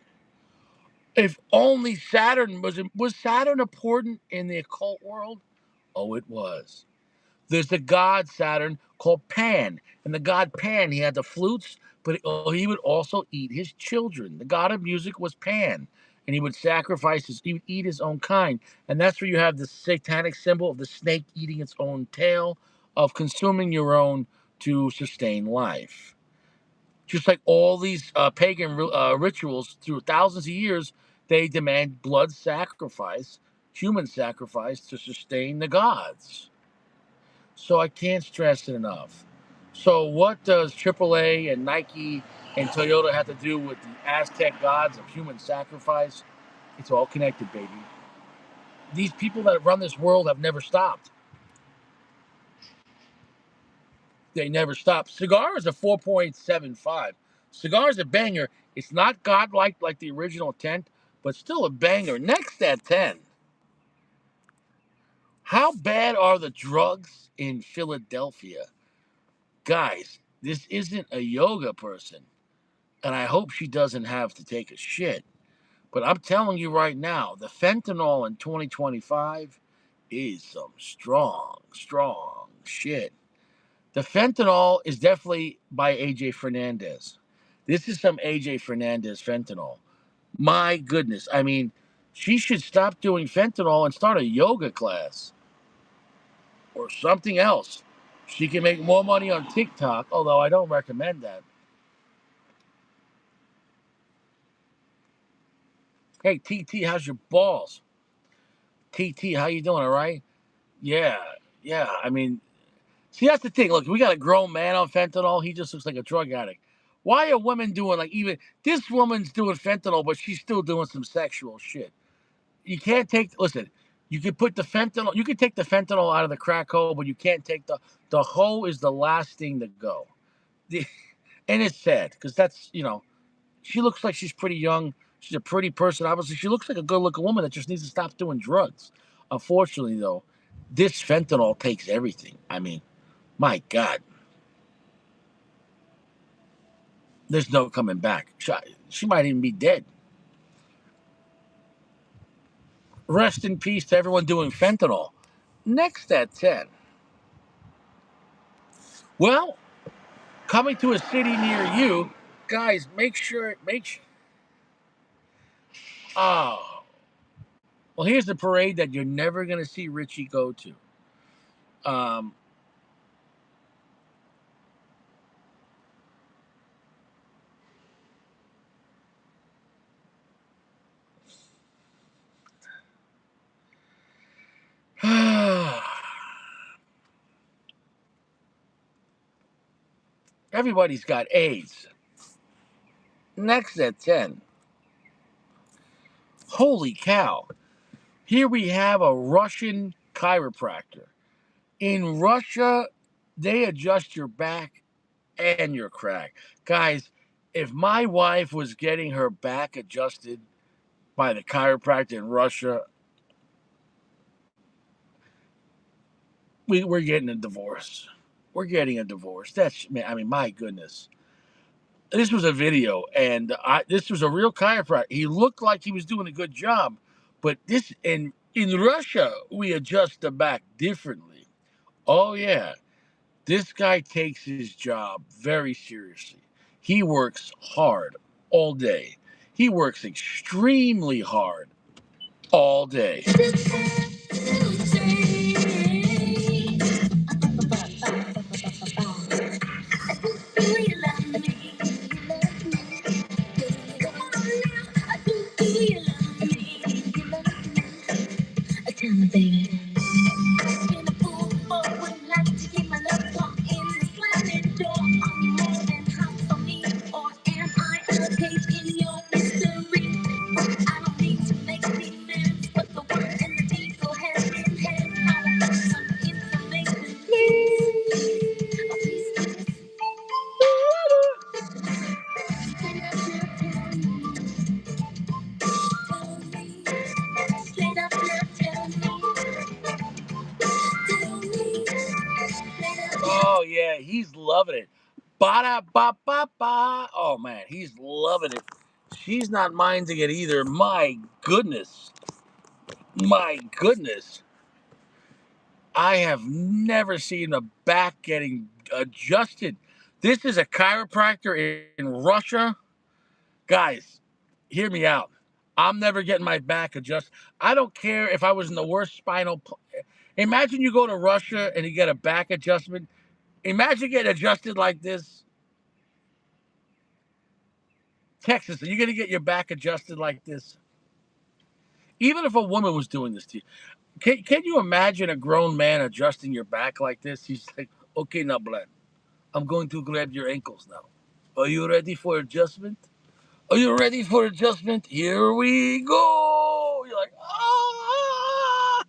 If only Saturn was Saturn important in the occult world? Oh, it was. There's a god Saturn called Pan, and the god Pan he had the flutes, but he would also eat his children. The god of music was Pan, and he would he would eat his own kind, and that's where you have the satanic symbol of the snake eating its own tail, of consuming your own to sustain life. Just like all these pagan rituals through thousands of years, they demand blood sacrifice, human sacrifice to sustain the gods. So I can't stress it enough. So what does AAA and Nike and Toyota have to do with the Aztec gods of human sacrifice? It's all connected, baby. These people that run this world have never stopped. They never stop. Cigar is a 4.75. Cigar is a banger. It's not godlike like the original tent, but still a banger. Next at 10. How bad are the drugs in Philadelphia? Guys, this isn't a yoga person, and I hope she doesn't have to take a shit. But I'm telling you right now, the fentanyl in 2025 is some strong, strong shit. The fentanyl is definitely by AJ Fernandez. This is some AJ Fernandez fentanyl. My goodness. I mean, she should stop doing fentanyl and start a yoga class or something else. She can make more money on TikTok, although I don't recommend that. Hey, TT, how's your balls? TT, how you doing? All right? Yeah, yeah. I mean, see, that's the thing. Look, we got a grown man on fentanyl. He just looks like a drug addict. Why are women doing like even this woman's doing fentanyl, but she's still doing some sexual shit? You can't take. Listen, you can put the fentanyl. You can take the fentanyl out of the crack hole, but you can't take the hoe is the last thing to go. The, and it's sad because that's she looks like she's pretty young. She's a pretty person. Obviously, she looks like a good-looking woman that just needs to stop doing drugs. Unfortunately, though, this fentanyl takes everything. I mean, my God, there's no coming back. She might even be dead. Rest in peace to everyone doing fentanyl. Next at 10. Well, coming to a city near you, guys, make sure. Oh, well, here's the parade that you're never going to see Richie go to. Um, everybody's got AIDS. Next at 10. Holy cow. Here we have a Russian chiropractor. In Russia, they adjust your back and your crack. Guys, if my wife was getting her back adjusted by the chiropractor in Russia, we're getting a divorce. We're getting a divorce. I mean, my goodness. this was a video, and this was a real chiropractor. He looked like he was doing a good job, but this in Russia we adjust the back differently. Oh yeah, this guy takes his job very seriously. He works hard all day. He works extremely hard all day. Tell me, baby. Been a fool for one life to keep my love talk in the slamming door. Are you more than half for me, or am I a page in your mystery? I don't need to make demands, but the word and the deed go hand in hand. How about some information, please? Oh, please, straight up now, tell me. Straight up now, tell me. Oh yeah, he's loving it. Ba da ba ba ba. Oh man, he's loving it. She's not minding it either. My goodness. My goodness. I have never seen a back getting adjusted. This is a chiropractor in Russia. Guys, hear me out. I'm never getting my back adjusted. I don't care if I was in the worst Imagine you go to Russia and you get a back adjustment. Imagine getting adjusted like this. Texas, are you going to get your back adjusted like this? Even if a woman was doing this to you. Can you imagine a grown man adjusting your back like this? He's like, okay, now, Black, I'm going to grab your ankles now. Are you ready for adjustment? Are you ready for adjustment? Here we go. You're like, ah.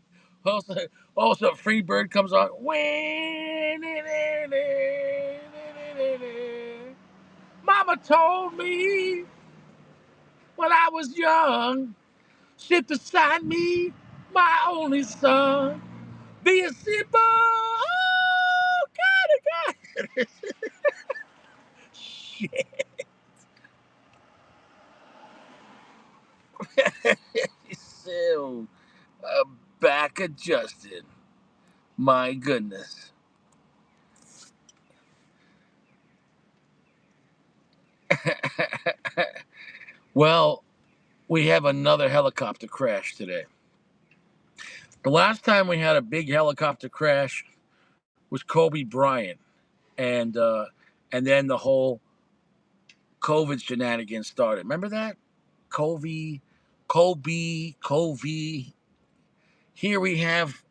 Also, Free Bird comes on. Mama told me when I was young, sit beside me, my only son. Be a simple. Oh, God. Shit. So, back adjusted. My goodness. Well, we have another helicopter crash today. The last time we had a big helicopter crash was Kobe Bryant, and then the whole COVID shenanigans started. Remember that? Kobe. Here we have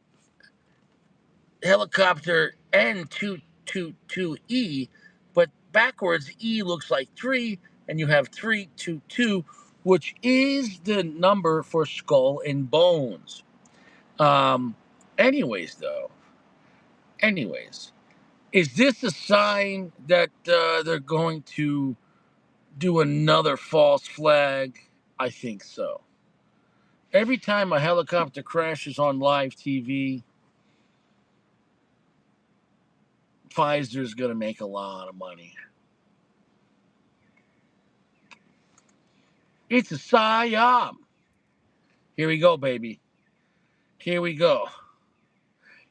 helicopter N222E, but backwards E looks like 3, and you have 322, which is the number for skull and bones. Um, anyways, though, anyways, is this a sign that they're going to do another false flag? I think so. Every time a helicopter crashes on live TV, Pfizer's going to make a lot of money. It's a psyop. Here we go, baby. Here we go.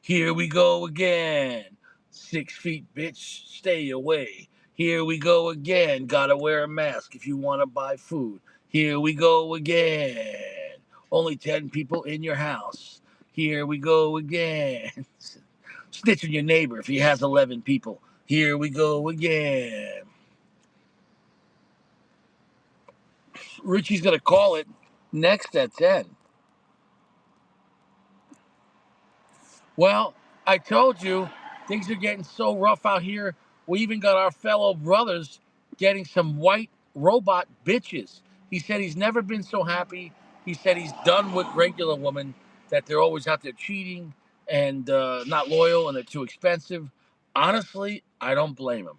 Here we go again. 6 feet, bitch, stay away. Here we go again. Gotta wear a mask if you want to buy food. Here we go again. Only 10 people in your house. Here we go again. Snitch on your neighbor if he has 11 people. Here we go again. Richie's gonna call it next at 10. Well, I told you things are getting so rough out here. We even got our fellow brothers getting some white robot bitches. He said he's never been so happy. He said he's done with regular women, that they're always out there cheating and not loyal, and they're too expensive. Honestly, I don't blame him.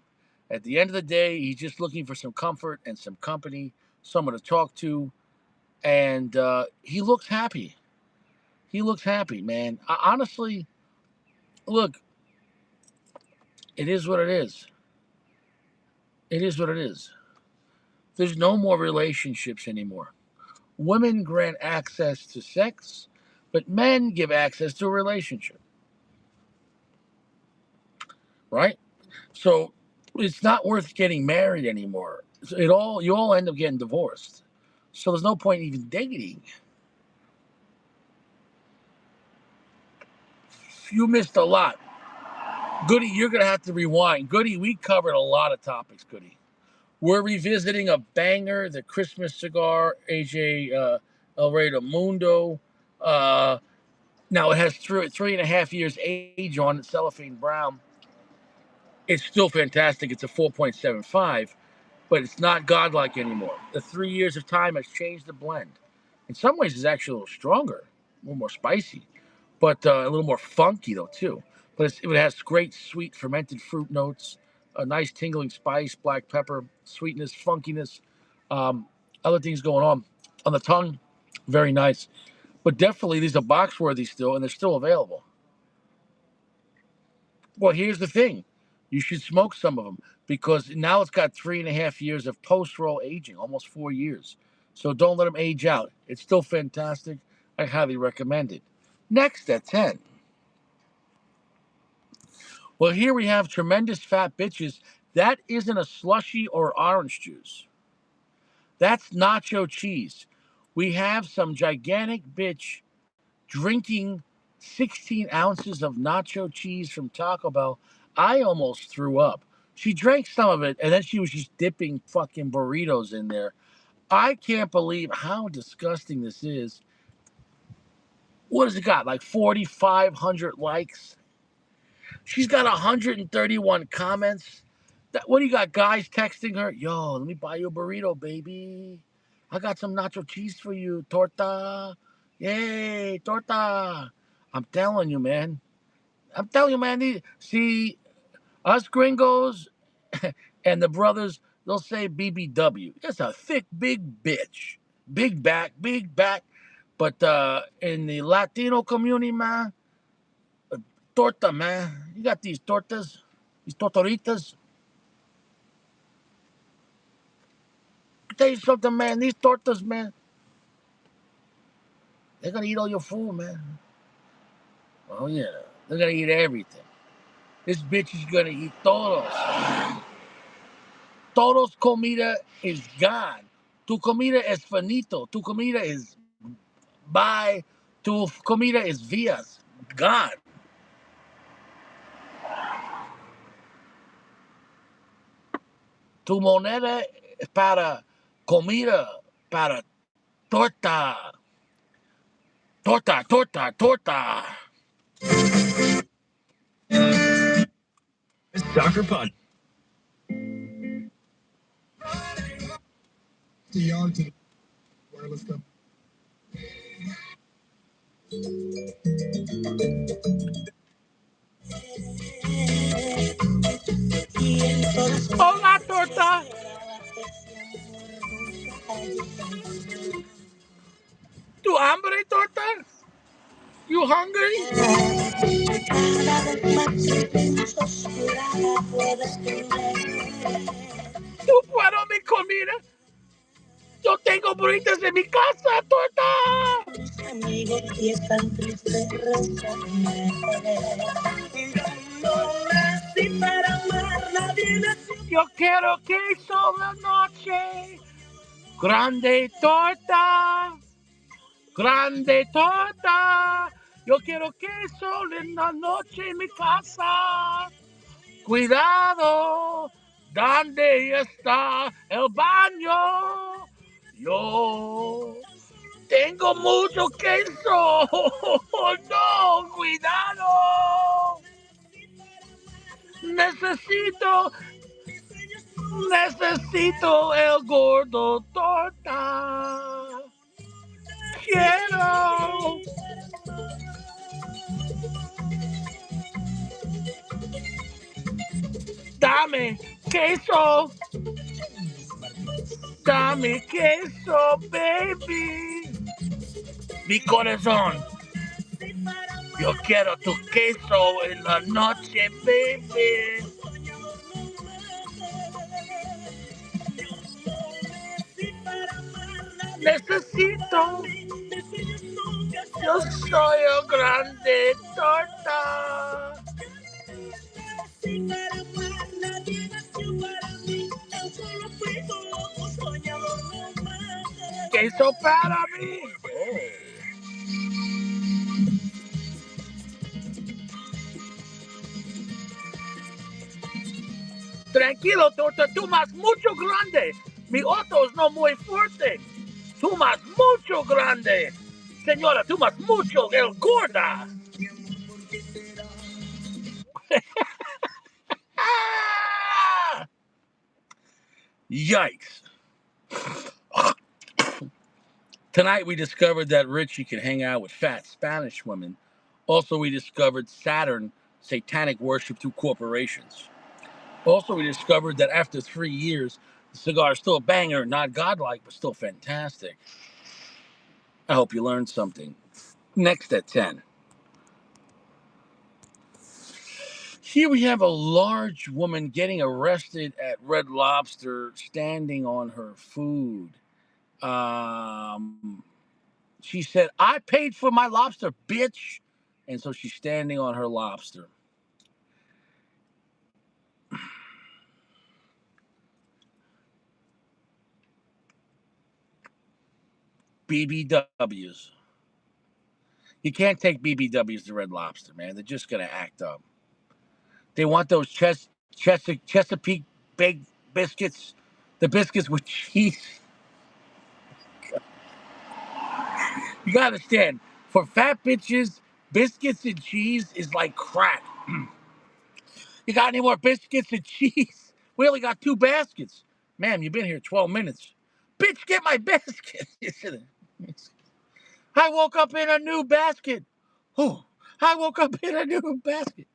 At the end of the day, he's just looking for some comfort and some company, someone to talk to, and he looks happy. He looks happy, man. Honestly, look, it is what it is. It is what it is. There's no more relationships anymore. Women grant access to sex, but men give access to a relationship, right? So it's not worth getting married anymore. You all end up getting divorced. So there's no point in even dating. You missed a lot. Goody, you're gonna have to rewind. Goody, we covered a lot of topics, Goody. We're revisiting a banger, the Christmas cigar, AJ El Rey de Mundo. Now it has 3.5 years age on it, cellophane brown. It's still fantastic. It's a 4.75, but it's not godlike anymore. The 3 years of time has changed the blend. In some ways, it's actually a little stronger, a little more spicy, but a little more funky though too. But it has great sweet fermented fruit notes, a nice tingling spice, black pepper, sweetness, funkiness, um, other things going on the tongue. Very nice, but definitely these are box worthy still, and they're still available. Well, here's the thing. You should smoke some of them because now it's got 3.5 years of post roll aging, almost 4 years. So don't let them age out. It's still fantastic. I highly recommend it. Next at 10. Well, here we have tremendous fat bitches. That isn't a slushy or orange juice. That's nacho cheese. We have some gigantic bitch drinking 16 ounces of nacho cheese from Taco Bell. I almost threw up. She drank some of it and then she was just dipping fucking burritos in there. I can't believe how disgusting this is. What has it got? Like 4,500 likes? She's got 131 comments. What do you got, guys texting her? Yo, let me buy you a burrito, baby. I got some nacho cheese for you, torta. Yay, torta. I'm telling you, man. See, us gringos and the brothers, they'll say BBW. That's a thick, big bitch. Big back, big back. But in the Latino community, man, torta, man. You got these tortas, these tortoritas. I tell you something, man. These tortas, man, they're gonna eat all your food, man. Oh yeah, they're gonna eat everything. This bitch is gonna eat todos. Todos comida is gone. Tu comida es finito. Tu comida is bye. Tu comida is vias. Gone. Tu moneda es para comida, para torta. Torta, torta, torta. Soccer Punch. The yard to the wireless company. Hola, torta. Tu hambre, torta? You hungry? ¿Tú puedo mi comida? Yo tengo burritos en mi casa, torta. Mis amigos y están tristes, yo quiero queso la noche. Grande torta. Grande torta. Yo quiero queso en la noche en mi casa. Cuidado, ¿dónde está el baño? Yo tengo mucho queso. No, cuidado. Necesito, necesito el gordo torta. Quiero. Dame queso. Dame queso, baby. Mi corazón. Yo quiero tu queso en la noche, baby. Necesito. Yo soy un grande torta. Queso para mí. Oh. Tranquilo, torta, tú más mucho grande. Mi otro es no muy fuerte. Tú más mucho grande. Señora, tú más mucho el gorda. Ah! Yikes. Tonight we discovered that Richie can hang out with fat Spanish women. Also, we discovered Saturn satanic worship through corporations. Also, we discovered that after 3 years, the cigar is still a banger, not godlike, but still fantastic. I hope you learned something. Next at 10. Here we have a large woman getting arrested at Red Lobster standing on her food. She said, I paid for my lobster, bitch. And so she's standing on her lobster. BBWs. You can't take BBWs to Red Lobster, man. They're just going to act up. They want those Chesapeake baked biscuits, the biscuits with cheese. You got to understand, for fat bitches, biscuits and cheese is like crack. You got any more biscuits and cheese? We only got 2 baskets. Ma'am, you've been here 12 minutes. Bitch, get my basket. I woke up in a new basket. Oh, I woke up in a new basket.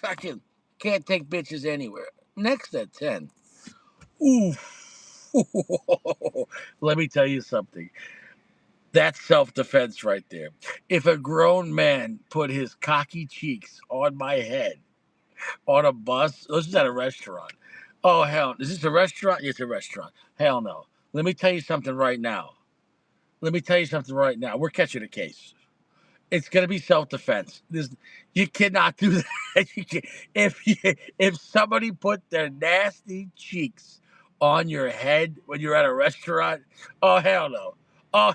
I can't take bitches anywhere. Next at 10. Oof. Let me tell you something. That's self-defense right there. If a grown man put his cocky cheeks on my head on a bus, this is at a restaurant. Oh, hell. Is this a restaurant? It's a restaurant. Hell no. Let me tell you something right now. We're catching a case. It's going to be self-defense. You cannot do that. If somebody put their nasty cheeks on your head when you're at a restaurant, oh, hell no. Oh,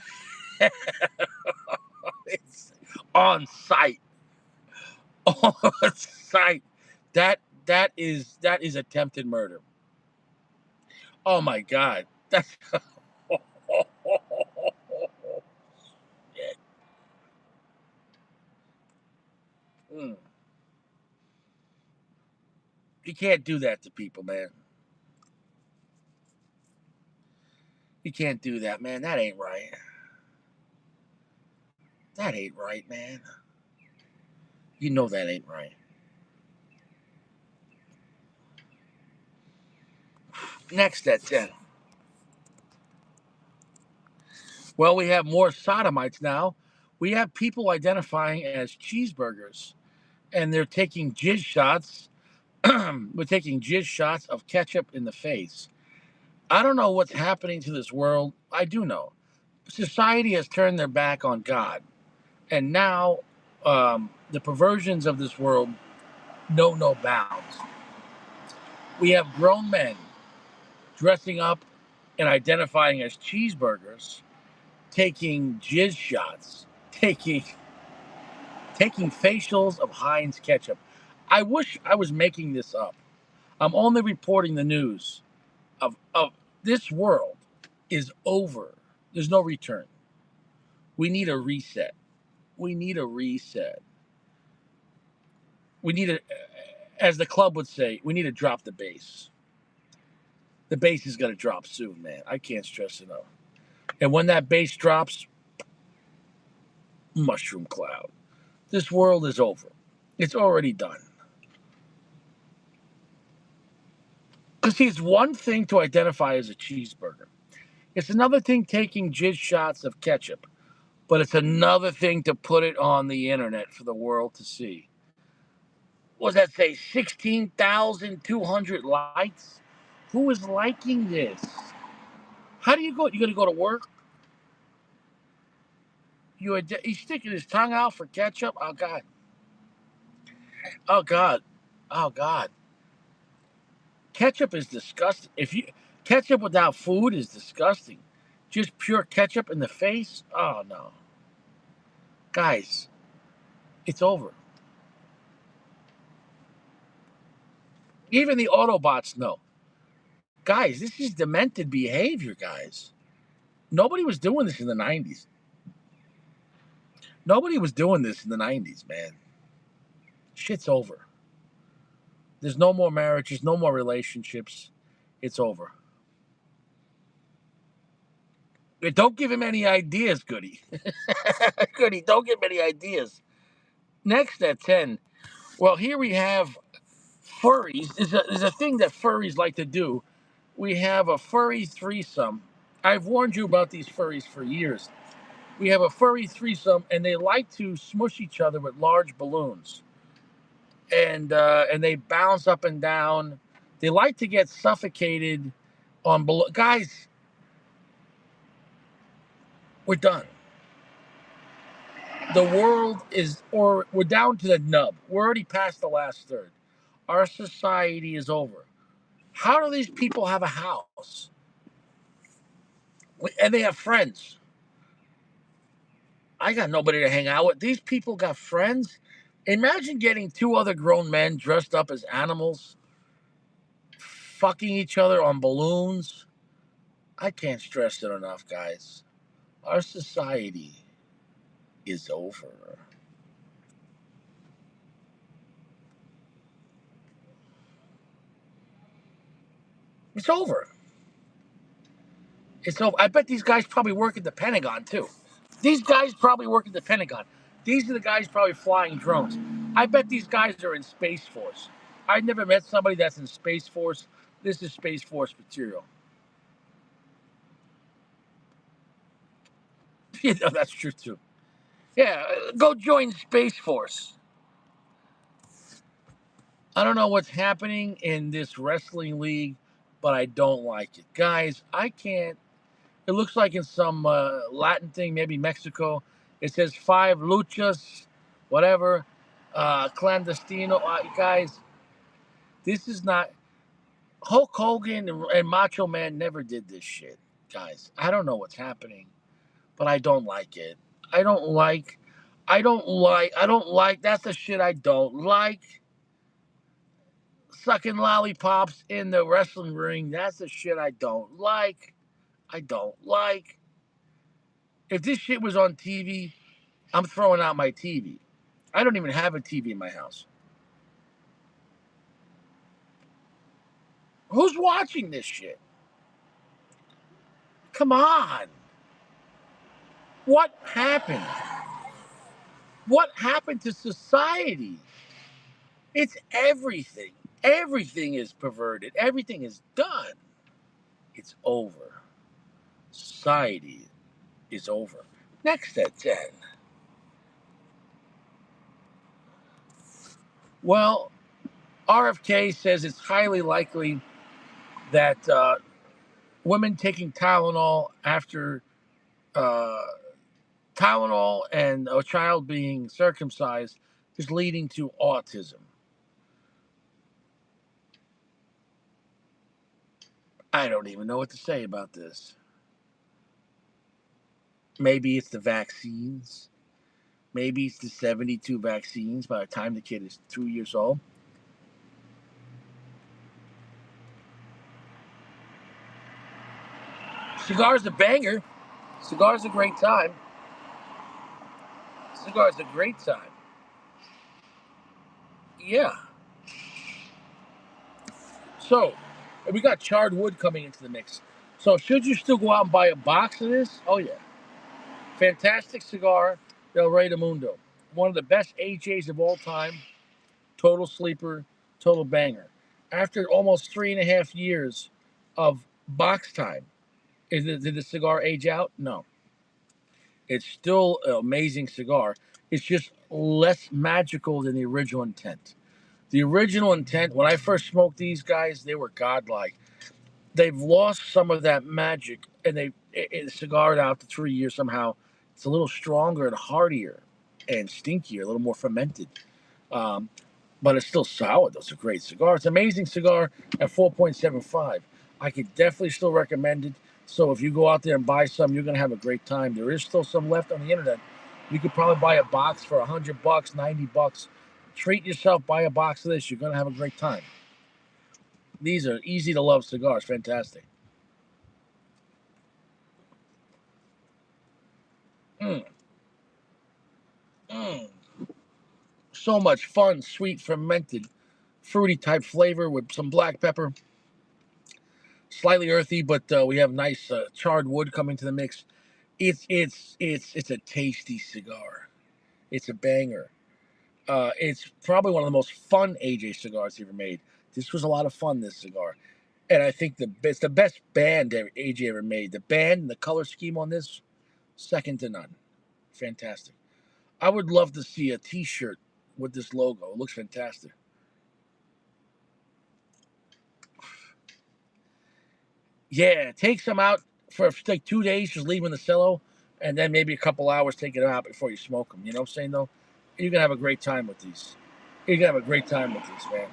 it's on site. On site. That is attempted murder. Oh my God. That's Mm. You can't do that to people, man. You can't do that, man. That ain't right. That ain't right, man. You know that ain't right. Next at 10. Well, we have more sodomites now. We have people identifying as cheeseburgers, and they're taking jizz shots. We're taking jizz shots of ketchup in the face. I don't know what's happening to this world. I do know. Society has turned their back on God, and now the perversions of this world know no bounds. We have grown men dressing up and identifying as cheeseburgers, taking jizz shots, taking facials of Heinz ketchup. I wish I was making this up. I'm only reporting the news of this world is over. There's no return. We need a reset. We need a reset. We need a, as the club would say, we need to drop the bass. The bass is going to drop soon, man. I can't stress enough. And when that bass drops, mushroom cloud. This world is over. It's already done. Because see, it's one thing to identify as a cheeseburger. It's another thing taking jizz shots of ketchup. But it's another thing to put it on the internet for the world to see. What does that say? 16,200 likes? Who is liking this? How do you go? You gonna go to work? He's sticking his tongue out for ketchup. Oh God. Oh God. Oh God. Ketchup is disgusting. If you ketchup without food is disgusting. Just pure ketchup in the face. Oh no, guys, it's over. Even the Autobots know. Guys, this is demented behavior, guys. Nobody was doing this in the 90s. Nobody was doing this in the 90s, man. Shit's over. There's no more marriages, no more relationships. It's over. Don't give him any ideas, Goody. Goody, don't give him any ideas. Next at 10. Well, here we have furries. Is a thing that furries like to do. We have a furry threesome. I've warned you about these furries for years. We have a furry threesome, and they like to smush each other with large balloons, and they bounce up and down. They like to get suffocated on balloon. Guys, we're done. The world is, or we're down to the nub. We're already past the last third. Our society is over. How do these people have a house? And they have friends. I got nobody to hang out with. These people got friends. Imagine getting two other grown men dressed up as animals, fucking each other on balloons. I can't stress it enough, guys. Our society is over. It's over. It's over. I bet these guys probably work at the Pentagon too. These guys probably work at the Pentagon. These are the guys probably flying drones. I bet these guys are in Space Force. I've never met somebody that's in Space Force. This is Space Force material. You know, that's true too. Yeah, go join Space Force. I don't know what's happening in this wrestling league, but I don't like it. Guys, I can't. It looks like in some Latin thing, maybe Mexico, it says five luchas, whatever, clandestino. Guys, this is not. Hulk Hogan and Macho Man never did this shit, guys. I don't know what's happening, but I don't like it. I don't like. I don't like. That's the shit I don't like. Sucking lollipops in the wrestling ring. That's the shit I don't like. I don't like. If this shit was on TV, I'm throwing out my TV. I don't even have a TV in my house. Who's watching this shit? Come on. What happened? What happened to society? It's everything. Everything is perverted. Everything is done. It's over. Society is over. Next at 10. Well, RFK says it's highly likely that women taking Tylenol after uh, Tylenol and a child being circumcised is leading to autism. I don't even know what to say about this. Maybe it's the vaccines. Maybe it's the 72 vaccines by the time the kid is 2 years old. Cigar's a banger. Cigar's a great time. Cigar's a great time. Yeah. So, we got charred wood coming into the mix. So, should you still go out and buy a box of this? Oh, yeah. Fantastic cigar, Del Rey de Mundo. One of the best AJs of all time. Total sleeper, total banger. After almost 3.5 years of box time, did the cigar age out? No. It's still an amazing cigar. It's just less magical than the original intent. The original intent, when I first smoked these guys, they were godlike. they've lost some of that magic, and it cigared out to 3 years somehow. It's a little stronger and hardier and stinkier, a little more fermented. Um, but it's still solid. Those are great cigars. It's an amazing cigar at 4.75. I could definitely still recommend it. So if you go out there and buy some, you're gonna have a great time. There is still some left on the internet. You could probably buy a box for $100, $90. Treat yourself, buy a box of this. You're gonna have a great time. These are easy to love cigars. Fantastic. Mm, mm. So much fun, sweet, fermented, fruity type flavor with some black pepper. Slightly earthy, but we have nice charred wood coming to the mix. It's a tasty cigar. It's a banger. It's probably one of the most fun AJ cigars he ever made. This was a lot of fun. This cigar, and I think it's the best band AJ ever made. The band and the color scheme on this, second to none. Fantastic. I would love to see a T-shirt with this logo. It looks fantastic. Yeah, take some out for like 2 days, just leave them in the cello, and then maybe a couple hours, take it out before you smoke them. You know what I'm saying, though? You're going to have a great time with these. You're going to have a great time with these, man.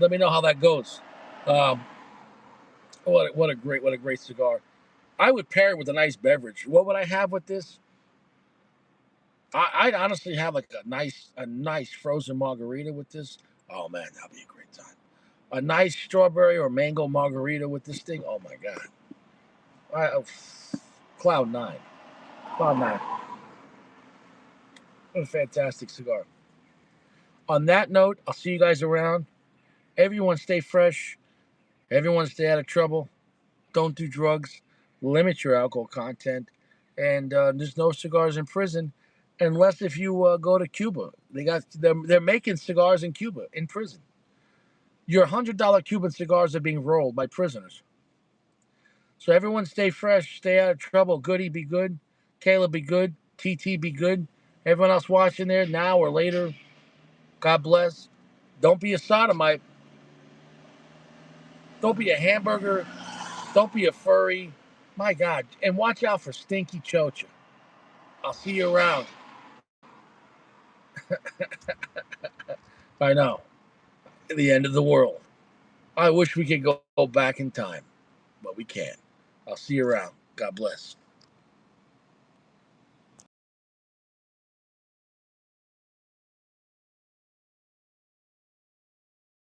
Let me know how that goes. Um, what a great cigar. I would pair it with a nice beverage. What would I have with this? I'd honestly have like a nice frozen margarita with this. Oh man, that'd be a great time. A nice strawberry or mango margarita with this thing. Oh my god. Oh, cloud nine. Cloud nine. What a fantastic cigar. On that note, I'll see you guys around. Everyone stay fresh. Everyone stay out of trouble. Don't do drugs. Limit your alcohol content. And there's no cigars in prison, unless if you go to Cuba. They're making cigars in Cuba in prison. Your $100 Cuban cigars are being rolled by prisoners. So everyone stay fresh, stay out of trouble. Goody be good. Caleb be good. TT be good. Everyone else watching there now or later, God bless. Don't be a sodomite. Don't be a hamburger. Don't be a furry. My God. And watch out for stinky chocha. I'll see you around. I know. The end of the world. I wish we could go back in time, but we can't. I'll see you around. God bless.